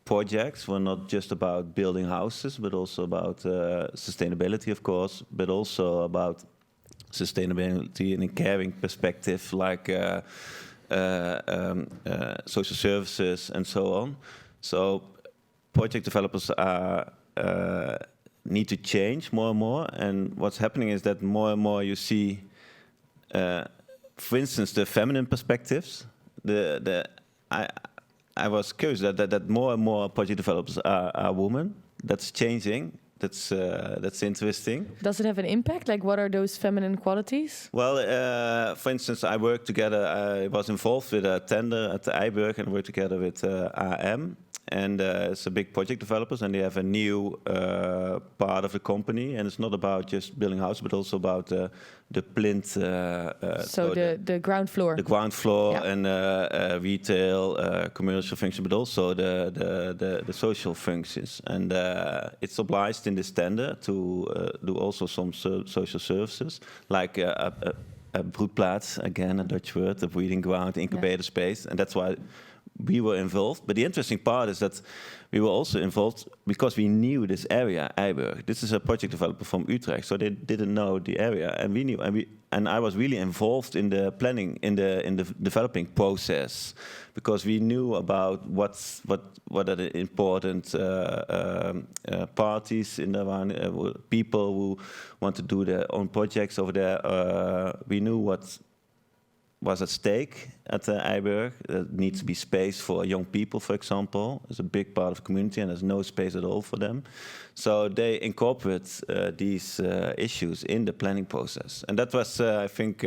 projects were not just about building houses, but also about sustainability, of course, but also about sustainability in a caring perspective, like social services and so on. So project developers need to change more and more. And what's happening is that more and more you see, for instance, the feminine perspectives. I was curious that more and more project developers are women. That's changing. That's interesting. Does it have an impact? Like, what are those feminine qualities? Well, for instance, I worked together. I was involved with a tender at the Eiburg and worked together with AM. And it's a big project developers, and they have a new part of the company, and it's not about just building houses, but also about the plinth. So the ground floor. The ground floor and retail, commercial function, but also the social functions. And it's obliged in this tender to do also some social services, like a broedplaats, again a Dutch word, a breeding ground, incubator space, and that's why we were involved. But the interesting part is that we were also involved because we knew this area, Eiburg. This is a project developer from Utrecht, so they didn't know the area, and we knew, and I was really involved in the planning, in the developing process, because we knew about what are the important parties in the people who want to do their own projects over there. We knew what was at stake at the Eiburg. There needs to be space for young people, for example. It's a big part of the community, and there's no space at all for them. So they incorporate these issues in the planning process, and that was, I think,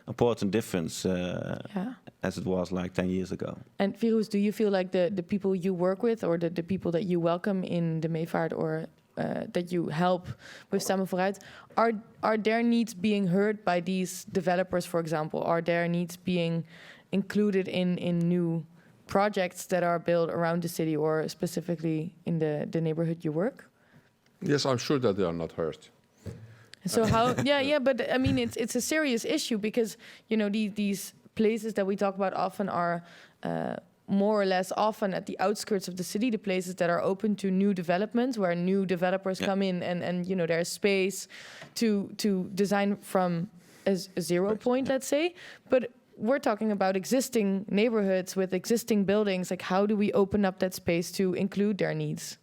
important difference as it was like 10 years ago. And Firuz, do you feel like the people you work with, or the people that you welcome in the Meevaart or that you help with Samen Vooruit, are their needs being heard by these developers, for example? Are their needs being included in new projects that are built around the city or specifically in the neighborhood you work? Yes, I'm sure that they are not heard. So how? Yeah, but I mean, it's a serious issue because these places that we talk about often are more or less often at the outskirts of the city, the places that are open to new developments, where new developers come in and there's space to design from a zero point, let's say. But we're talking about existing neighborhoods with existing buildings. Like, how do we open up that space to include their needs?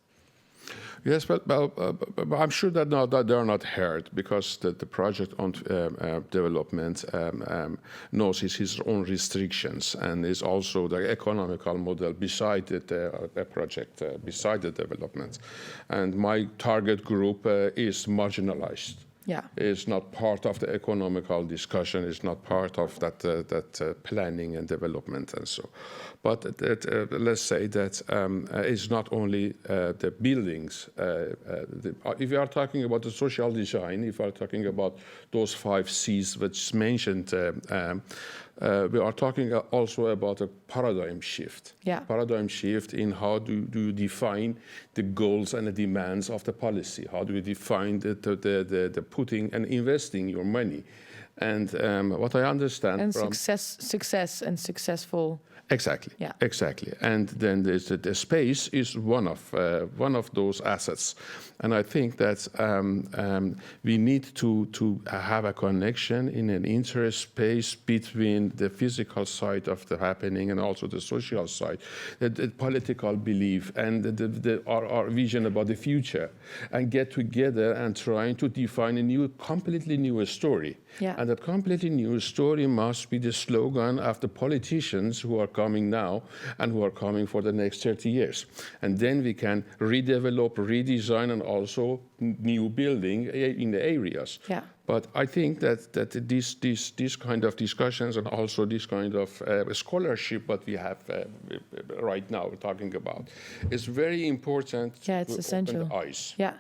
Yes, but I'm sure that they are not heard because the project on development knows his own restrictions and is also the economical model beside the project, beside the development. And my target group is marginalized. Yeah, is not part of the economical discussion, is not part of that planning and development and so. But let's say that it's not only the buildings. If you are talking about the social design, if you are talking about those 5 C's which mentioned, we are talking also about a paradigm shift. Yeah. Paradigm shift in how do you define the goals and the demands of the policy? How do you define the putting and investing your money? And what I understand and from success and successful. Exactly. Yeah. Exactly. And then the space is one of those assets, and I think that we need to have a connection in an interspace between the physical side of the happening and also the social side, the political belief and our vision about the future, and get together and trying to define a completely new story. Yeah. And that completely new story must be the slogan of the politicians who are coming now and who are coming for the next 30 years. And then we can redevelop, redesign, and also new building in the areas. Yeah. But I think that these kind of discussions and also this kind of scholarship what we have right now talking about is very important. Yeah, it's essential. Open the eyes. Yeah.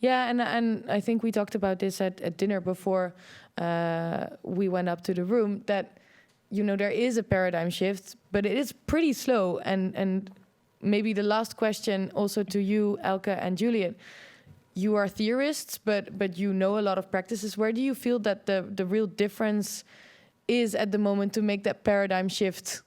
Yeah, and I think we talked about this at dinner before we went up to the room, that there is a paradigm shift, but it is pretty slow. And maybe the last question also to you, Elke and Juliet. You are theorists, but you know a lot of practices. Where do you feel that the real difference is at the moment to make that paradigm shift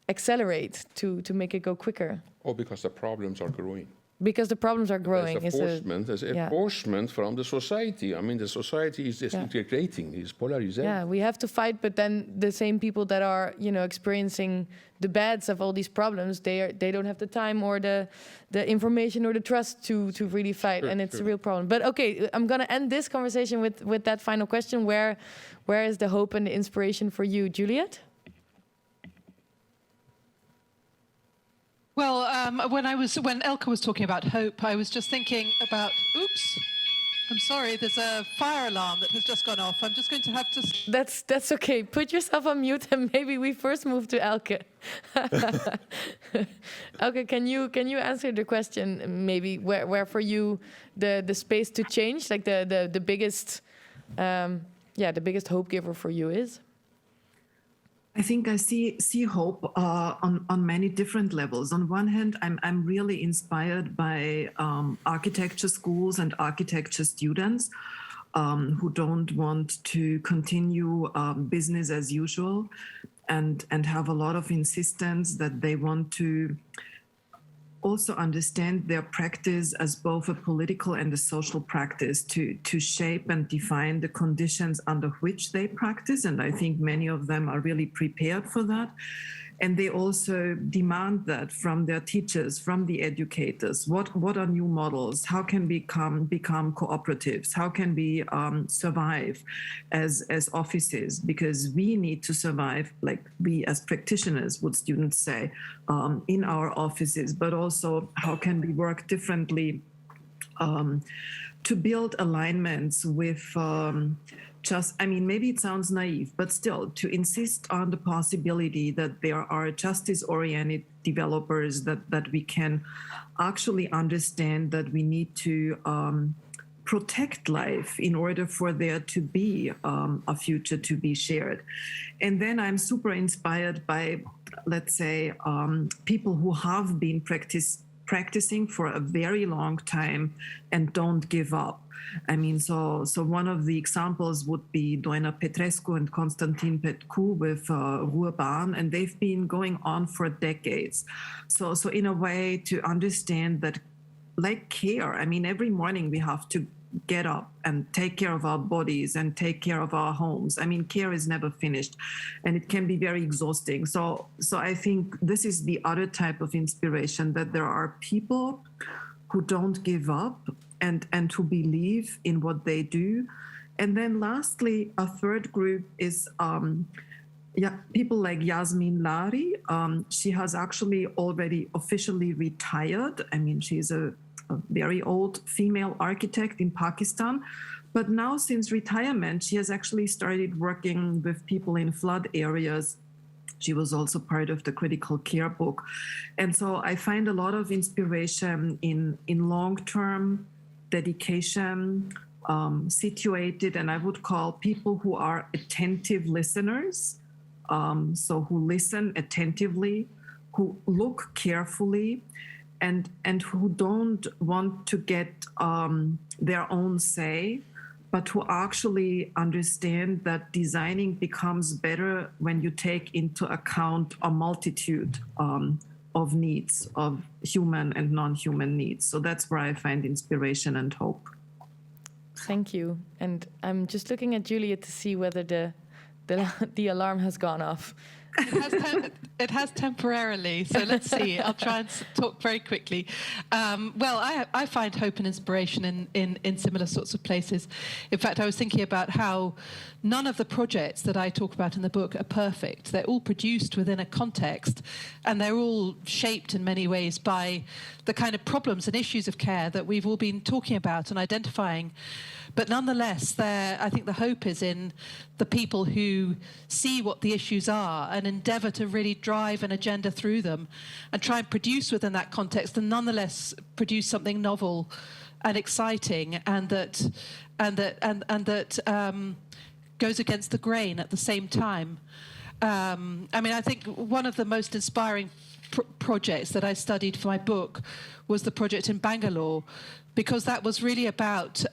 accelerate, to make it go quicker? Oh, because the problems are growing. Because the problems are growing. There's enforcement from the society. I mean, the society is disintegrating, is polarizing. Yeah, we have to fight, but then the same people that are, experiencing the bads of all these problems, they don't have the time or the information or the trust to really fight, and it's a real problem. But okay, I'm gonna end this conversation with that final question: where is the hope and the inspiration for you, Juliet? Well, when Elke was talking about hope, I was just thinking about, oops, I'm sorry, there's a fire alarm that has just gone off. I'm just going to have to... That's okay. Put yourself on mute and maybe we first move to Elke. Elke, can you answer the question maybe where for you the space to change, like the biggest the biggest hope giver for you is? I think I see hope on many different levels. On one hand, I'm really inspired by architecture schools and architecture students who don't want to continue business as usual, and have a lot of insistence that they want to also understand their practice as both a political and a social practice to shape and define the conditions under which they practice. And I think many of them are really prepared for that. And they also demand that from their teachers, from the educators. What are new models? How can we become cooperatives? How can we survive as offices? Because we need to survive, like we as practitioners, would students say, in our offices. But also, how can we work differently to build alignments with maybe it sounds naive, but still to insist on the possibility that there are justice-oriented developers, that we can actually understand that we need to protect life in order for there to be a future to be shared. And then I'm super inspired by, let's say, people who have been practicing for a very long time and don't give up. I mean, so one of the examples would be Doina Petrescu and Constantin Petcu with Ruhrbahn, and they've been going on for decades. So in a way, to understand that, like care, I mean, every morning we have to get up and take care of our bodies and take care of our homes. I mean, care is never finished, and it can be very exhausting. So I think this is the other type of inspiration, that there are people who don't give up and who believe in what they do. And then lastly, a third group is people like Yasmin Lari. She has actually already officially retired. I mean, she's a very old female architect in Pakistan. But now, since retirement, she has actually started working with people in flood areas. She was also part of the critical care book. And so I find a lot of inspiration in long-term dedication, situated, and I would call people who are attentive listeners, so who listen attentively, who look carefully, and who don't want to get their own say, but who actually understand that designing becomes better when you take into account a multitude of needs, of human and non-human needs. So that's where I find inspiration and hope. Thank you. And I'm just looking at Julia to see whether the alarm has gone off. It has temporarily, so let's see. I'll try and talk very quickly. I find hope and inspiration in similar sorts of places. In fact, I was thinking about how none of the projects that I talk about in the book are perfect. They're all produced within a context, and they're all shaped in many ways by the kind of problems and issues of care that we've all been talking about and identifying. But nonetheless, I think the hope is in the people who see what the issues are and endeavour to really drive an agenda through them and try and produce within that context, and nonetheless produce something novel and exciting and that goes against the grain at the same time. I mean, I think one of the most inspiring projects that I studied for my book was the project in Bangalore, because that was really about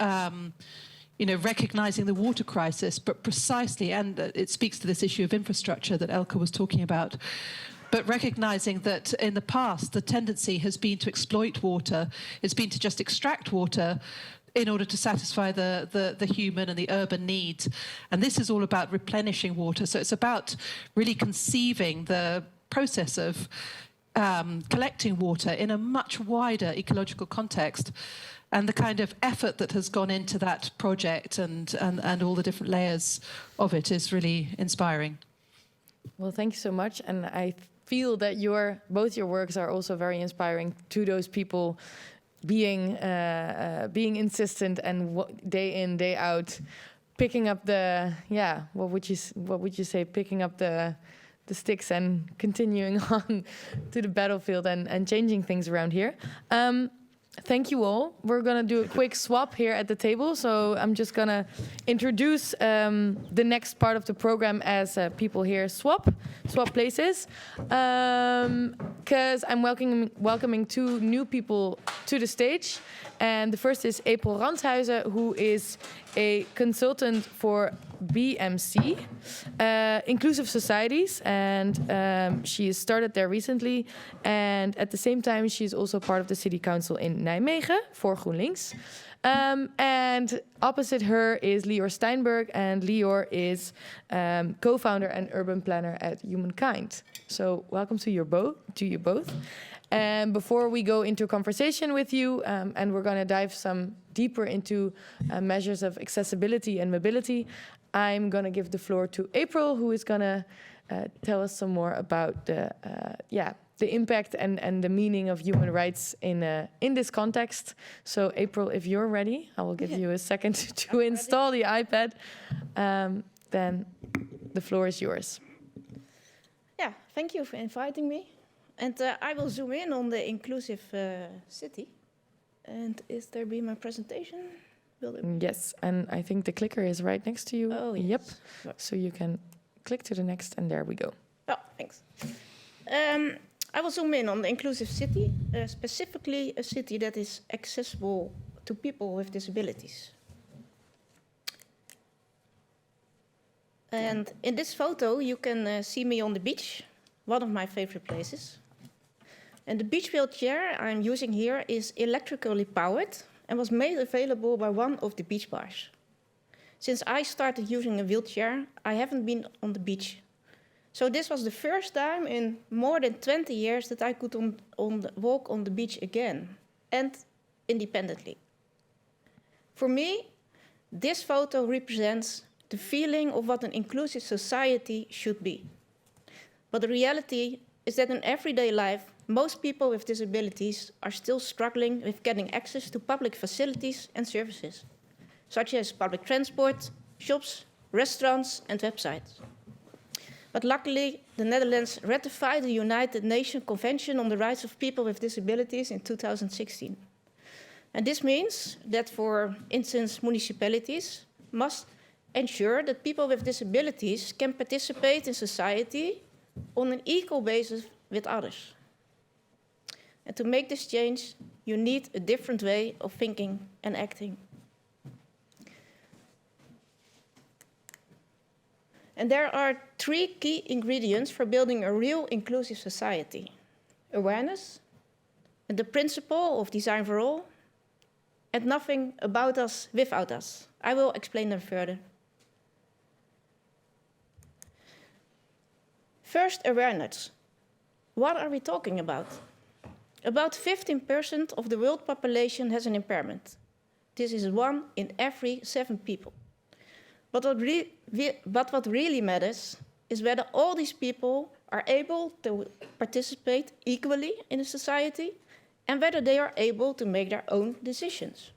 recognizing the water crisis, but precisely, and it speaks to this issue of infrastructure that Elke was talking about, but recognizing that in the past the tendency has been to exploit water, it's been to just extract water in order to satisfy the human and the urban needs. And this is all about replenishing water. So it's about really conceiving the process of collecting water in a much wider ecological context. And the kind of effort that has gone into that project and all the different layers of it is really inspiring. Well, thank you so much. And I feel that both your works are also very inspiring to those people being insistent and day in, day out, picking up what would you say, picking up the sticks and continuing on to the battlefield and changing things around here. Thank you all. We're going to do a quick swap here at the table. So I'm just going to introduce the next part of the program as people here swap places. Because I'm welcoming two new people to the stage. And the first is April Ranshuizen, who is a consultant for BMC, Inclusive Societies, and she has started there recently. And at the same time, she's also part of the city council in Nijmegen for GroenLinks. And opposite her is Lior Steinberg, and Lior is co-founder and urban planner at Humankind. So welcome to you both. And before we go into conversation with you, and we're going to dive some deeper into measures of accessibility and mobility, I'm going to give the floor to April, who is going to tell us some more about the impact and the meaning of human rights in this context. So, April, if you're ready, I will give you a second to install the iPad. Then the floor is yours. Yeah, thank you for inviting me. And I will zoom in on the inclusive city. And is there be my presentation? Yes, and I think the clicker is right next to you. Oh, yes. Yep. So you can click to the next, and there we go. Oh, thanks. I will zoom in on the inclusive city, specifically a city that is accessible to people with disabilities. And in this photo, you can see me on the beach, one of my favorite places. And the beach wheelchair I'm using here is electrically powered and was made available by one of the beach bars. Since I started using a wheelchair, I haven't been on the beach. So this was the first time in more than 20 years that I could walk on the beach again, and independently. For me, this photo represents the feeling of what an inclusive society should be. But the reality is that in everyday life, most people with disabilities are still struggling with getting access to public facilities and services, such as public transport, shops, restaurants, and websites. But luckily, the Netherlands ratified the United Nations Convention on the Rights of People with Disabilities in 2016. And this means that, for instance, municipalities must ensure that people with disabilities can participate in society on an equal basis with others. And to make this change, you need a different way of thinking and acting. And there are 3 key ingredients for building a real inclusive society: awareness, and the principle of design for all, and nothing about us without us. I will explain them further. First, awareness. What are we talking about? About 15% of the world population has an impairment. This is 1 in every 7 people. But what really matters is whether all these people are able to participate equally in a society and whether they are able to make their own decisions.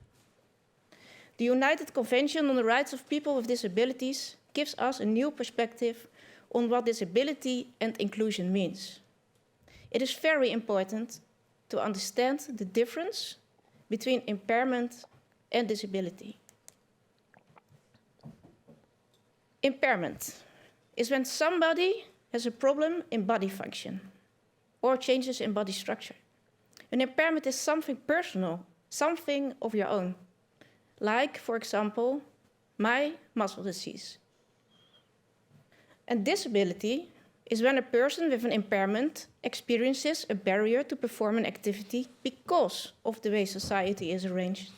The United Convention on the Rights of People with Disabilities gives us a new perspective on what disability and inclusion means. It is very important to understand the difference between impairment and disability. Impairment is when somebody has a problem in body function or changes in body structure. An impairment is something personal, something of your own, like, for example, my muscle disease. And disability is when a person with an impairment experiences a barrier to perform an activity because of the way society is arranged.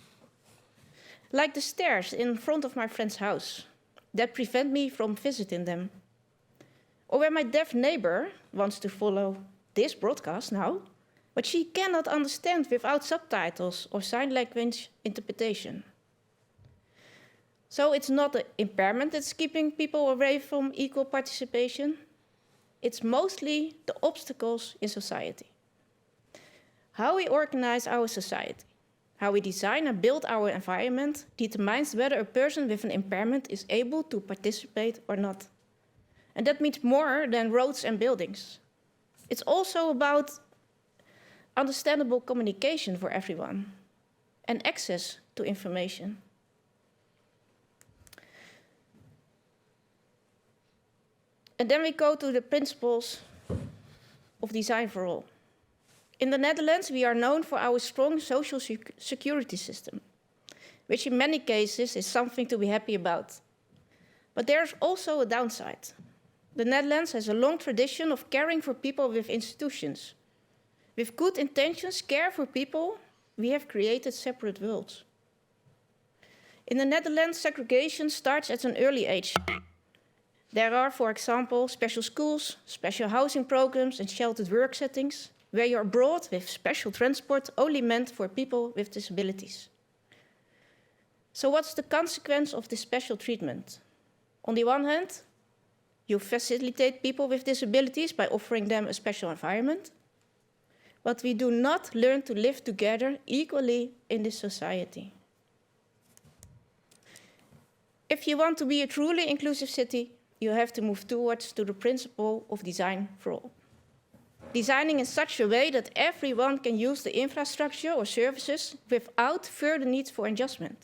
Like the stairs in front of my friend's house that prevent me from visiting them. Or where my deaf neighbor wants to follow this broadcast now, but she cannot understand without subtitles or sign language interpretation. So it's not the impairment that's keeping people away from equal participation. It's mostly the obstacles in society. How we organize our society, how we design and build our environment determines whether a person with an impairment is able to participate or not. And that means more than roads and buildings. It's also about understandable communication for everyone and access to information. And then we go to the principles of design for all. In the Netherlands, we are known for our strong social security system, which in many cases is something to be happy about. But there's also a downside. The Netherlands has a long tradition of caring for people with institutions. With good intentions, care for people, we have created separate worlds. In the Netherlands, segregation starts at an early age. There are, for example, special schools, special housing programs, and sheltered work settings, where you are brought with special transport only meant for people with disabilities. So what's the consequence of this special treatment? On the one hand, you facilitate people with disabilities by offering them a special environment, but we do not learn to live together equally in this society. If you want to be a truly inclusive city, you have to move towards the principle of design for all. designing in such a way that everyone can use the infrastructure or services without further need for adjustment.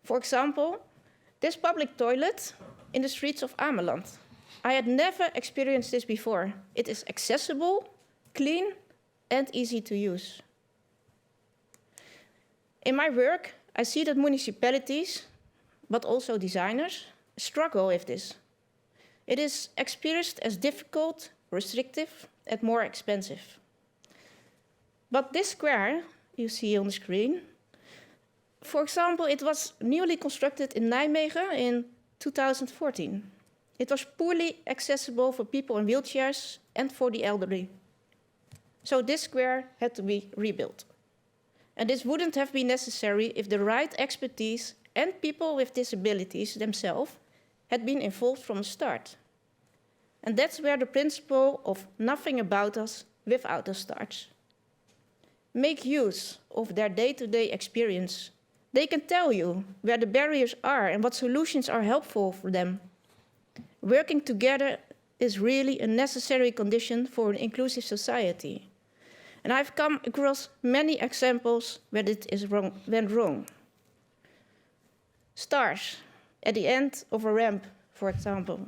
For example, this public toilet in the streets of Ameland. I had never experienced this before. It is accessible, clean, and easy to use. In my work, I see that municipalities, but also designers, struggle with this. It is experienced as difficult, restrictive, and more expensive. But this square you see on the screen, for example, it was newly constructed in Nijmegen in 2014. It was poorly accessible for people in wheelchairs and for the elderly. So this square had to be rebuilt. And this wouldn't have been necessary if the right expertise and people with disabilities themselves had been involved from the start. And that's where the principle of nothing about us without us starts. Make use of their day-to-day experience. They can tell you where the barriers are and what solutions are helpful for them. Working together is really a necessary condition for an inclusive society. And I've come across many examples where it went wrong. Stars at the end of a ramp, for example.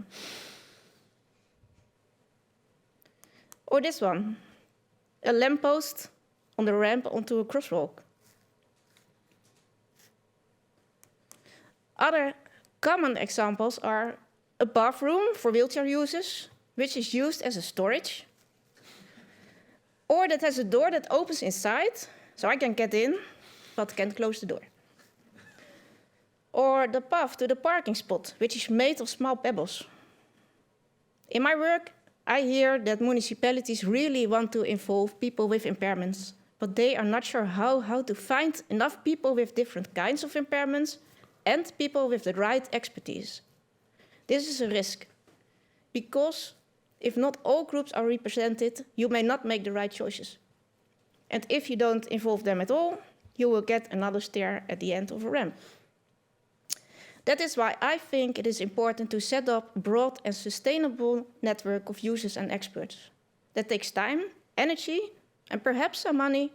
Or this one, a lamppost on the ramp onto a crosswalk. Other common examples are a bathroom for wheelchair users, which is used as a storage, or that has a door that opens inside, so I can get in, but can't close the door. Or the path to the parking spot, which is made of small pebbles. In my work, I hear that municipalities really want to involve people with impairments, but they are not sure how to find enough people with different kinds of impairments and people with the right expertise. This is a risk, because if not all groups are represented, you may not make the right choices. And if you don't involve them at all, you will get another stair at the end of a ramp. That is why I think it is important to set up a broad and sustainable network of users and experts. That takes time, energy, and perhaps some money,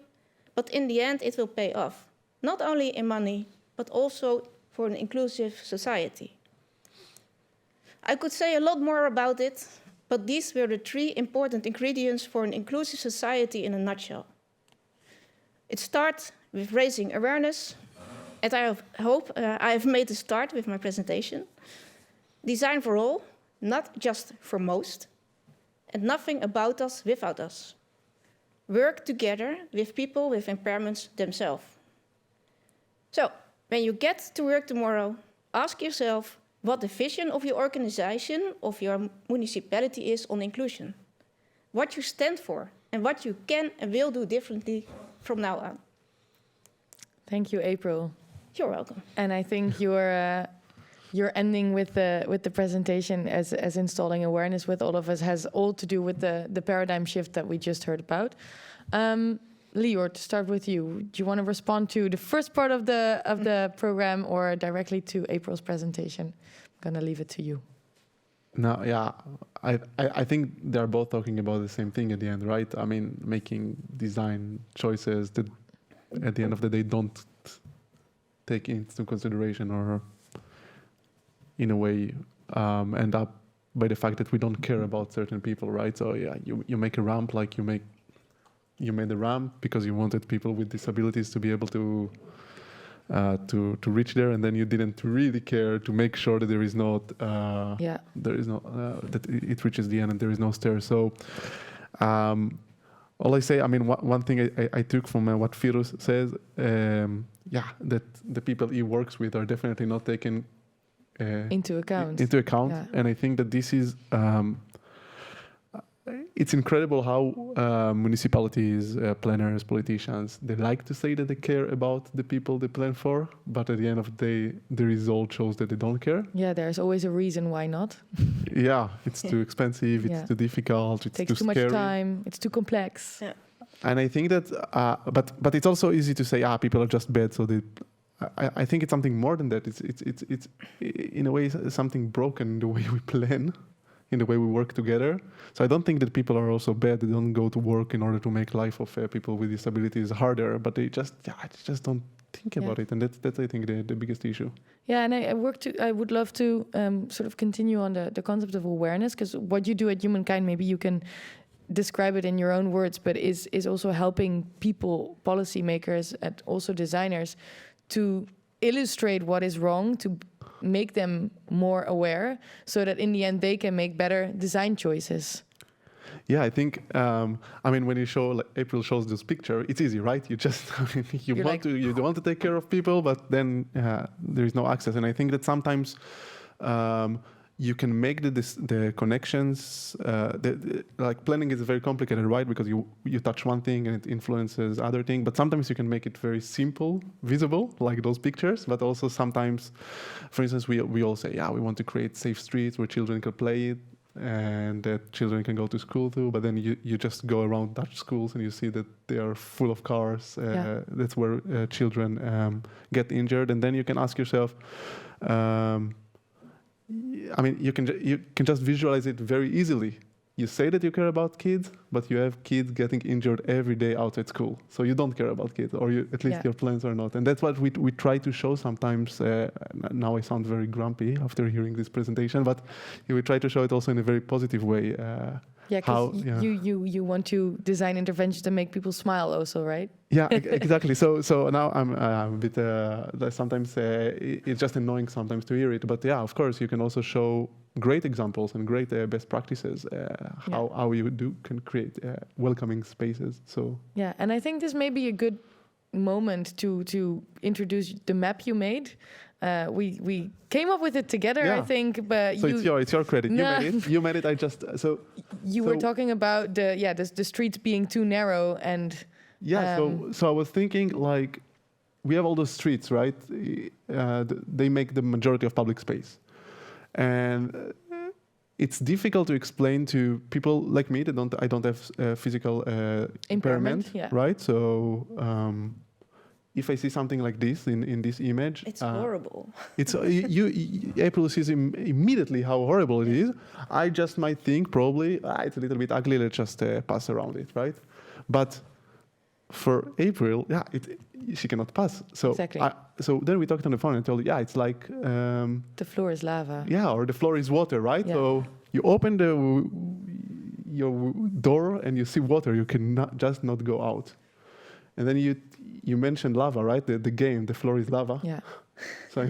but in the end it will pay off. Not only in money, but also for an inclusive society. I could say a lot more about it, but these were the 3 important ingredients for an inclusive society in a nutshell. It starts with raising awareness, and I hope I have made a start with my presentation. Design for all, not just for most, and nothing about us without us. Work together with people with impairments themselves. So, when you get to work tomorrow, ask yourself what the vision of your organization, of your municipality is on inclusion. What you stand for, and what you can and will do differently from now on. Thank you, April. You're welcome. And I think you're ending with the presentation as installing awareness with all of us has all to do with the paradigm shift that we just heard about. Lior, to start with you, do you want to respond to the first part of the program or directly to April's presentation? I'm going to leave it to you. No, yeah, I think they're both talking about the same thing at the end, right? I mean, making design choices that at the end of the day don't take into consideration or in a way end up by the fact that we don't care about certain people, right? So yeah, you make a ramp like you made a ramp because you wanted people with disabilities to be able to reach there, and then you didn't really care to make sure that there is not that it reaches the end and there is no stair. So all I say, I mean, one thing I took from what Firuz says, that the people he works with are definitely not taken into account. Yeah. And I think that this is it's incredible how municipalities, planners, politicians, they like to say that they care about the people they plan for, but at the end of the day, the result shows that they don't care. Yeah, there's always a reason why not. Yeah, it's too expensive, it's too difficult, it's takes too scary. much time, it's too complex. Yeah. And I think that, but it's also easy to say, people are just bad, so they. I think it's something more than that. It's in a way something broken in the way we plan. in the way we work together. So I don't think that people are also bad. They don't go to work in order to make life of people with disabilities harder, but they just don't think about it. And that's I think, the biggest issue. Yeah, and I would love to sort of continue on the concept of awareness, because what you do at Humankind, maybe you can describe it in your own words, but is also helping people, policymakers, and also designers to illustrate what is wrong, to make them more aware, so that in the end they can make better design choices. Yeah, I think, I mean, when you show, like April shows this picture, it's easy, right? You just, you want to take care of people, but then there is no access. And I think that sometimes you can make the connections, like planning is very complicated, right? Because you touch one thing and it influences other thing, but sometimes you can make it very simple, visible, like those pictures, but also sometimes, for instance, we all say, yeah, we want to create safe streets where children can play, and that children can go to school too, but then you just go around Dutch schools and you see that they are full of cars. That's where children get injured, and then you can ask yourself, I mean, you can just visualize it very easily. You say that you care about kids, but you have kids getting injured every day outside school. So you don't care about kids, or at least your plans are not. And that's what we try to show sometimes. Now I sound very grumpy after hearing this presentation, but we try to show it also in a very positive way. You want to design interventions to make people smile also, right? Yeah, exactly. So now I'm a bit, sometimes it's just annoying sometimes to hear it, but yeah, of course, you can also show great examples and great best practices, how you can create welcoming spaces. So yeah, and I think this may be a good moment to introduce the map you made. We came up with it together, I think, but so it's your credit. No. You made it. I just you were talking about the streets being too narrow, and so I was thinking, like, we have all those streets, right? They make the majority of public space, and it's difficult to explain to people like me that I don't have physical impairment, right? So. If I see something like this in this image, it's horrible. It's April sees immediately how horrible it is. I just might think probably it's a little bit ugly. Let's just pass around it, right? But for April, she cannot pass. So exactly. So then we talked on the phone and told her, it's like the floor is lava. Yeah, or the floor is water, right? Yeah. So you open your door and you see water. You cannot just not go out. And then you mentioned lava, right? The game, the floor is lava. Yeah. So,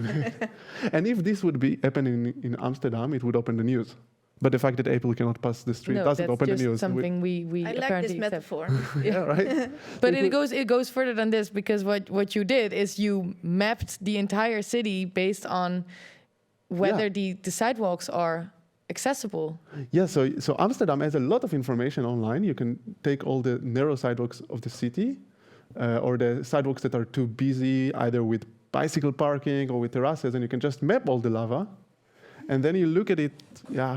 and if this would be happening in Amsterdam, it would open the news. But the fact that April cannot pass the street doesn't open the news. Something we I like apparently this metaphor. Yeah, right. But it goes further than this, because what you did is you mapped the entire city based on whether the sidewalks are accessible. Yeah, so Amsterdam has a lot of information online. You can take all the narrow sidewalks of the city, or the sidewalks that are too busy, either with bicycle parking or with terraces, and you can just map all the lava. And then you look at it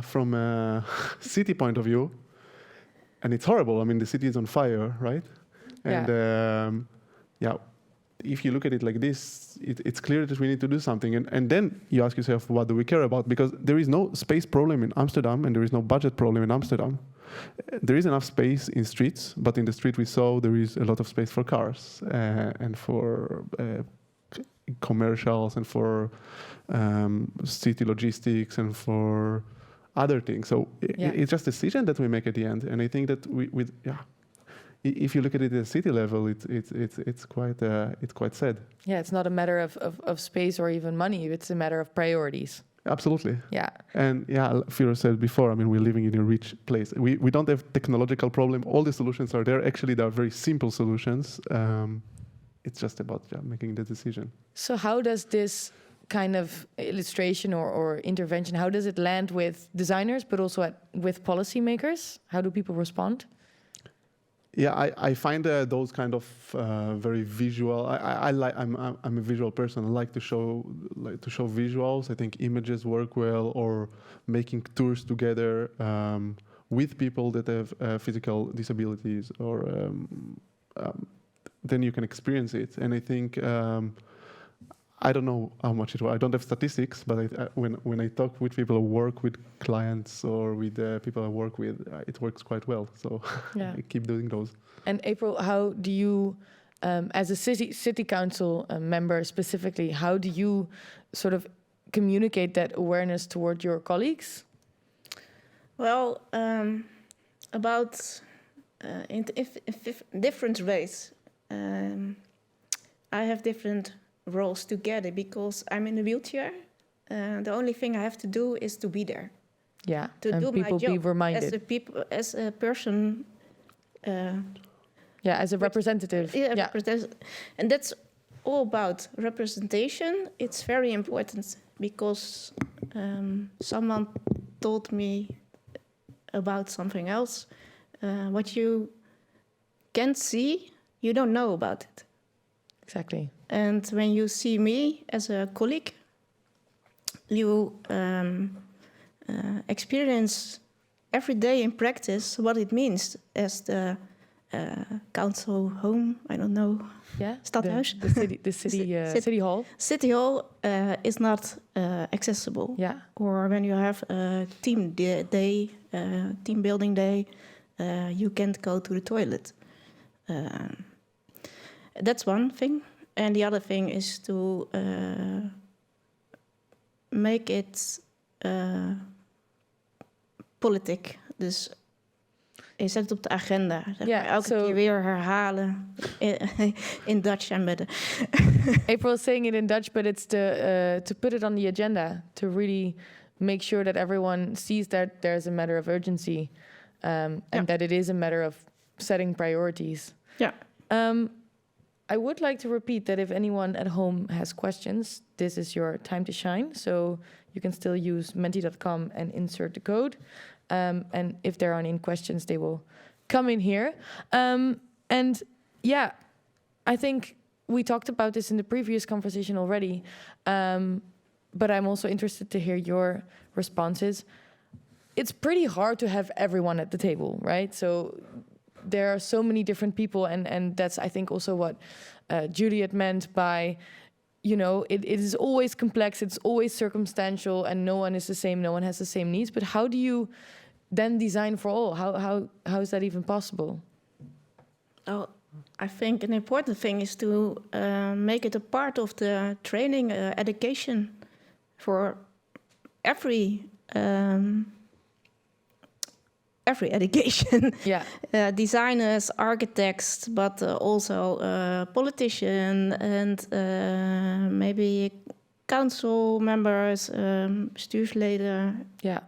from a city point of view, and it's horrible. I mean, the city is on fire, right? And if you look at it like this, it's clear that we need to do something. And then you ask yourself, what do we care about? Because there is no space problem in Amsterdam, and there is no budget problem in Amsterdam. There is enough space in streets, but in the street we saw there is a lot of space for cars and for commercials and for city logistics and for other things. So it's just a decision that we make at the end. And I think that if you look at it at a city level, it's quite sad. Yeah, it's not a matter of space or even money. It's a matter of priorities. Absolutely. Yeah. And Firo said before, I mean, we're living in a rich place. We don't have technological problem. All the solutions are there. Actually, they are very simple solutions. It's just about making the decision. So how does this kind of illustration or intervention, how does it land with designers, but also with policymakers? How do people respond? Yeah, I find those kind of very visual. I'm a visual person. I like to show visuals. I think images work well, or making tours together with people that have physical disabilities, or then you can experience it. And I think I don't know how much it works. I don't have statistics, but when I talk with people who work with clients or with people I work with, it works quite well. So I keep doing those. And April, how do you, as a city council member specifically, how do you sort of communicate that awareness toward your colleagues? Well, about in different ways. I have different roles together because I'm in a wheelchair. The only thing I have to do is to be there. Yeah, to and do people my job be reminded. as a person. As a representative. And that's all about representation. It's very important because someone told me about something else. What you can't see, you don't know about it. Exactly. And when you see me as a colleague, you experience every day in practice what it means as the council home, I don't know, stadhuis. The city hall. City hall is not accessible. Yeah. Or when you have a team day, team building day, you can't go to the toilet. That's one thing. And the other thing is to make it politiek. Dus je zet het op de agenda. Elke keer weer herhalen in Dutch en met de... April is saying it in Dutch, but it's to put it on the agenda, to really make sure that everyone sees that there's a matter of urgency and that it is a matter of setting priorities. Yeah. I would like to repeat that if anyone at home has questions, this is your time to shine. So you can still use menti.com and insert the code. And if there are any questions, they will come in here. And yeah, I think we talked about this in the previous conversation already. But I'm also interested to hear your responses. It's pretty hard to have everyone at the table, right? So there are so many different people, and that's, I think, also what Juliet meant by, it is always complex, it's always circumstantial, and no one is the same, no one has the same needs. But how do you then design for all? How is that even possible? Oh, I think an important thing is to make it a part of the training, education for every education. Yeah. Designers, architects, but also politicians and maybe council members, bestuursleden. Yeah,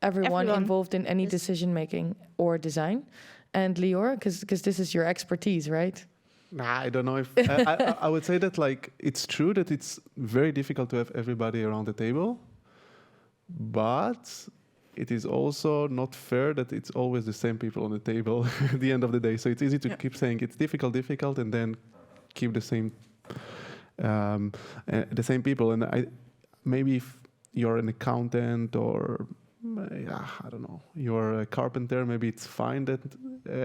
everyone involved in any decision making or design. And Lior, because this is your expertise, right? Nah, I don't know if I would say that it's true that it's very difficult to have everybody around the table, but it is also not fair that it's always the same people on the table at the end of the day. So it's easy to keep saying it's difficult, and then keep the same people. And maybe if you're an accountant or I don't know, you're a carpenter, maybe it's fine that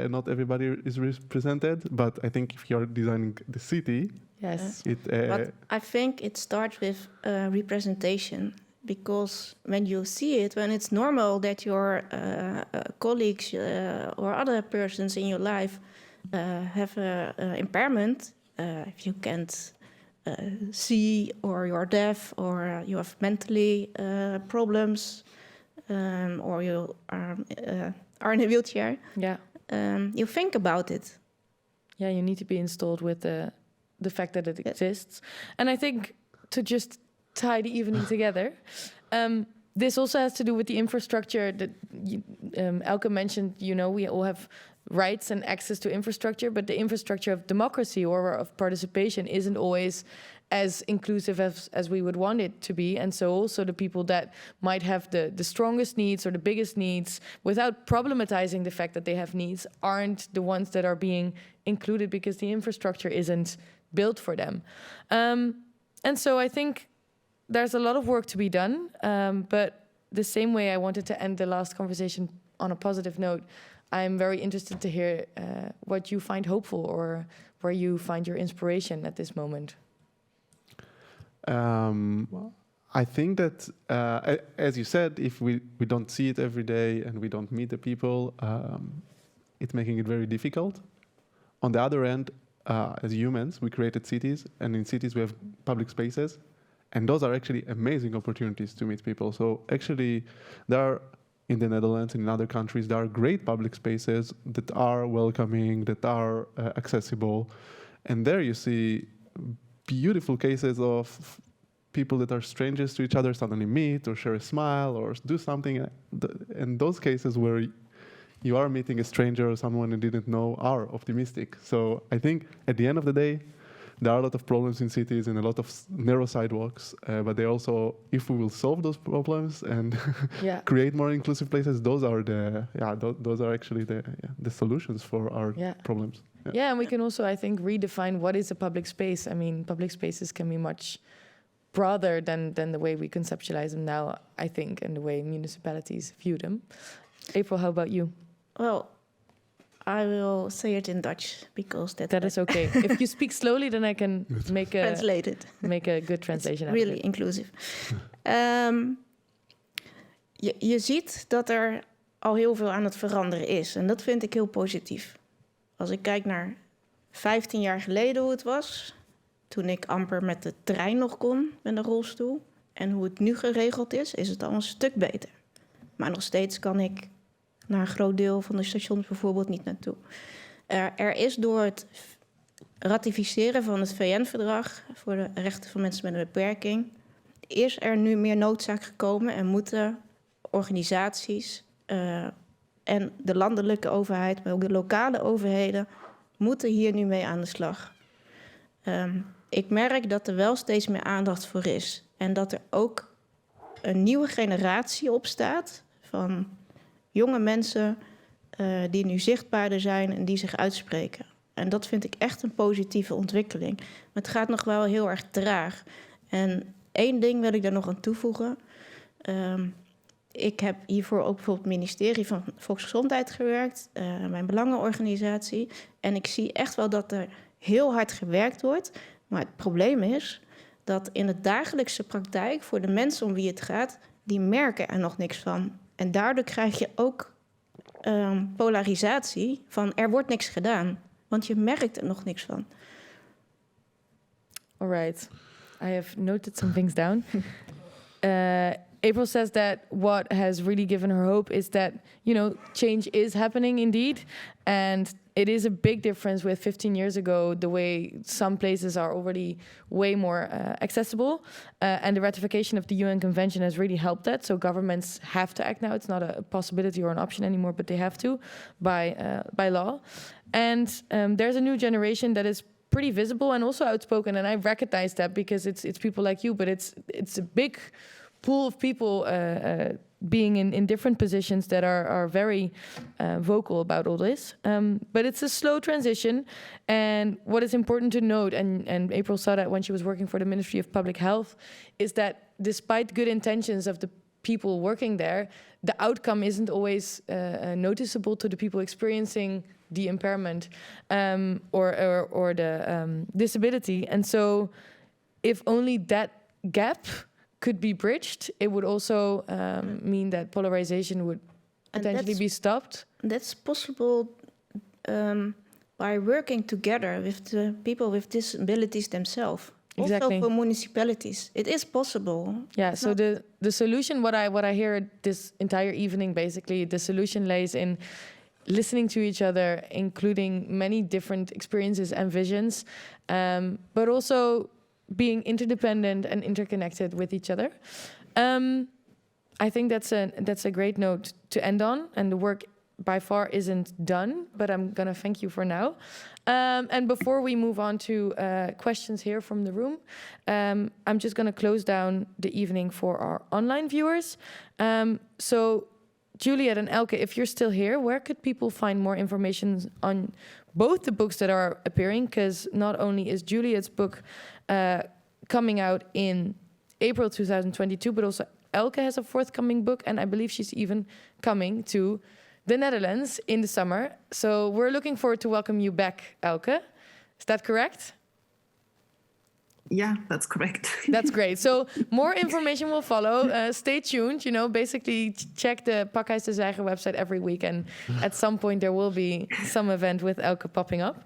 not everybody is represented. But I think if you're designing the city, yes, but I think it starts with representation. Because when you see it, when it's normal that your colleagues or other persons in your life have an impairment, if you can't see, or you're deaf, or you have mentally problems, or you are in a wheelchair, you think about it. Yeah, you need to be installed with the fact that it exists. And I think to just tie the evening together. This also has to do with the infrastructure that Elke mentioned. We all have rights and access to infrastructure, but the infrastructure of democracy or of participation isn't always as inclusive as we would want it to be. And so also the people that might have the strongest needs or the biggest needs, without problematizing the fact that they have needs, aren't the ones that are being included because the infrastructure isn't built for them. And so I think there's a lot of work to be done, but the same way I wanted to end the last conversation on a positive note, I'm very interested to hear what you find hopeful or where you find your inspiration at this moment. I think that, as you said, if we don't see it every day and we don't meet the people, it's making it very difficult. On the other end, as humans, we created cities, and in cities we have public spaces, and those are actually amazing opportunities to meet people. So actually, there are, in the Netherlands and in other countries, there are great public spaces that are welcoming, that are accessible, and there you see beautiful cases of people that are strangers to each other suddenly meet or share a smile or do something. And those cases where you are meeting a stranger or someone you didn't know are optimistic. So I think at the end of the day, there are a lot of problems in cities and a lot of narrow sidewalks, but they also, if we will solve those problems and create more inclusive places, those are those are actually the solutions for our problems. Yeah, and we can also, I think, redefine what is a public space. I mean, public spaces can be much broader than the way we conceptualize them now, I think, and the way municipalities view them. April, how about you? Well, I will say it in Dutch because that is okay. If you speak slowly, then I can make a good translation. It's really inclusive. Je ziet dat er al heel veel aan het veranderen is. En dat vind ik heel positief. Als ik kijk naar 15 jaar geleden hoe het was, toen ik amper met de trein nog kon met een rolstoel, en hoe het nu geregeld is het al een stuk beter. Maar nog steeds kan ik naar een groot deel van de stations bijvoorbeeld niet naartoe. Er is door het ratificeren van het VN-verdrag voor de rechten van mensen met een beperking, is er nu meer noodzaak gekomen en moeten organisaties en de landelijke overheid, maar ook de lokale overheden, moeten hier nu mee aan de slag. Ik merk dat er wel steeds meer aandacht voor is. En dat er ook een nieuwe generatie opstaat van jonge mensen die nu zichtbaarder zijn en die zich uitspreken. En dat vind ik echt een positieve ontwikkeling. Maar het gaat nog wel heel erg traag. En 1 ding wil ik daar nog aan toevoegen. Ik heb hiervoor ook bijvoorbeeld het ministerie van Volksgezondheid gewerkt, mijn belangenorganisatie. En ik zie echt wel dat er heel hard gewerkt wordt. Maar het probleem is dat in de dagelijkse praktijk voor de mensen om wie het gaat, die merken er nog niks van. En daardoor krijg je ook polarisatie van er wordt niks gedaan. Want je merkt er nog niks van. All right. I have noted some things down. April says that what has really given her hope is that, change is happening indeed. And it is a big difference with 15 years ago, the way some places are already way more accessible. And the ratification of the UN Convention has really helped that. So governments have to act now. It's not a possibility or an option anymore, but they have to by law. And there's a new generation that is pretty visible and also outspoken. And I recognize that because it's people like you, but it's a big pool of people being in different positions that are very vocal about all this. But it's a slow transition. And what is important to note, and April saw that when she was working for the Ministry of Public Health, is that despite good intentions of the people working there, the outcome isn't always noticeable to the people experiencing the impairment or the disability. And so if only that gap could be bridged, it would also mean that polarization would potentially be stopped. That's possible by working together with the people with disabilities themselves. Exactly. Also for municipalities, it is possible. Yeah. So the solution, what I hear this entire evening, basically, the solution lays in listening to each other, including many different experiences and visions, but also being interdependent and interconnected with each other. I think that's a great note to end on, and the work by far isn't done, but I'm gonna thank you for now. And before we move on to questions here from the room, I'm just gonna close down the evening for our online viewers. So Juliet and Elke, if you're still here, where could people find more information on both the books that are appearing? Because not only is Juliet's book coming out in April 2022, but also Elke has a forthcoming book, and I believe she's even coming to the Netherlands in the summer. So we're looking forward to welcome you back, Elke. Is that correct? Yeah, that's correct. That's great. So more information will follow. Stay tuned. You know, basically check the Pakhuis de Zwijger website every week, and at some point there will be some event with Elke popping up.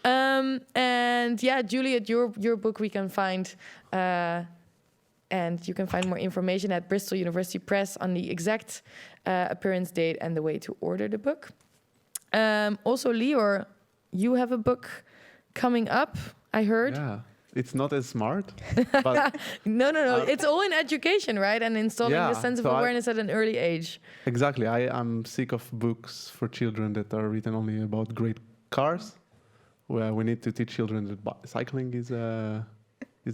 And yeah, Juliet, your book we can find, and you can find more information at Bristol University Press on the exact appearance date and the way to order the book. Also, Lior, you have a book coming up, I heard. Yeah. It's not as smart, but No. It's all in education, right? And installing Yeah, the sense of so awareness at an early age. exactly. I'm sick of books for children that are written only about great cars, where we need to teach children that cycling is the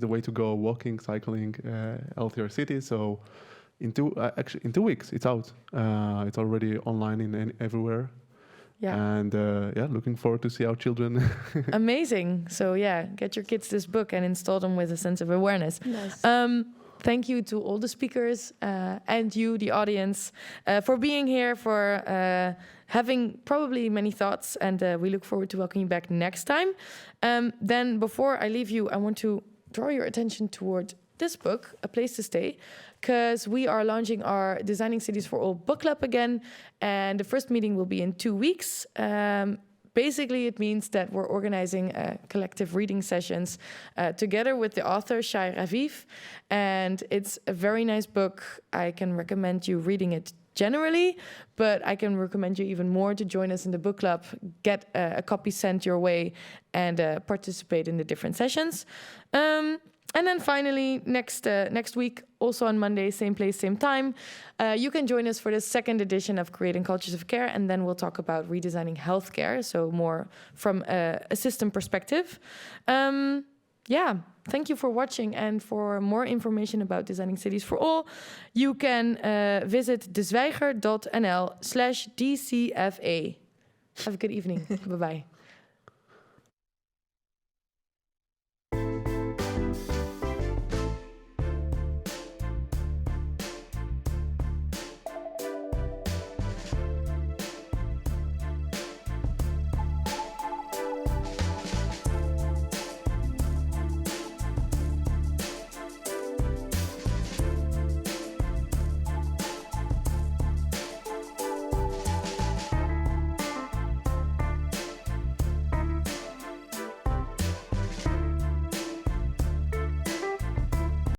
way to go. Walking, cycling, healthier cities. So in 2 weeks, it's out. It's already online everywhere. Yeah. And looking forward to see how children. Amazing. So yeah, get your kids this book and install them with a sense of awareness. Nice. Thank you to all the speakers and you, the audience, for being here, for having probably many thoughts, and we look forward to welcoming you back next time. Then before I leave you, I want to draw your attention toward this book, A Place to Stay, because we are launching our Designing Cities for All book club again, and the first meeting will be in 2 weeks. Basically, it means that we're organizing collective reading sessions together with the author, Shai Raviv, and it's a very nice book. I can recommend you reading it generally, but I can recommend you even more to join us in the book club, get a copy sent your way, and participate in the different sessions. And then finally, next week, also on Monday, same place, same time, you can join us for the second edition of Creating Cultures of Care, and then we'll talk about redesigning healthcare, so more from a system perspective. Thank you for watching, and for more information about Designing Cities for All, you can visit dezwijger.nl/DCFA. Have a good evening. Bye-bye.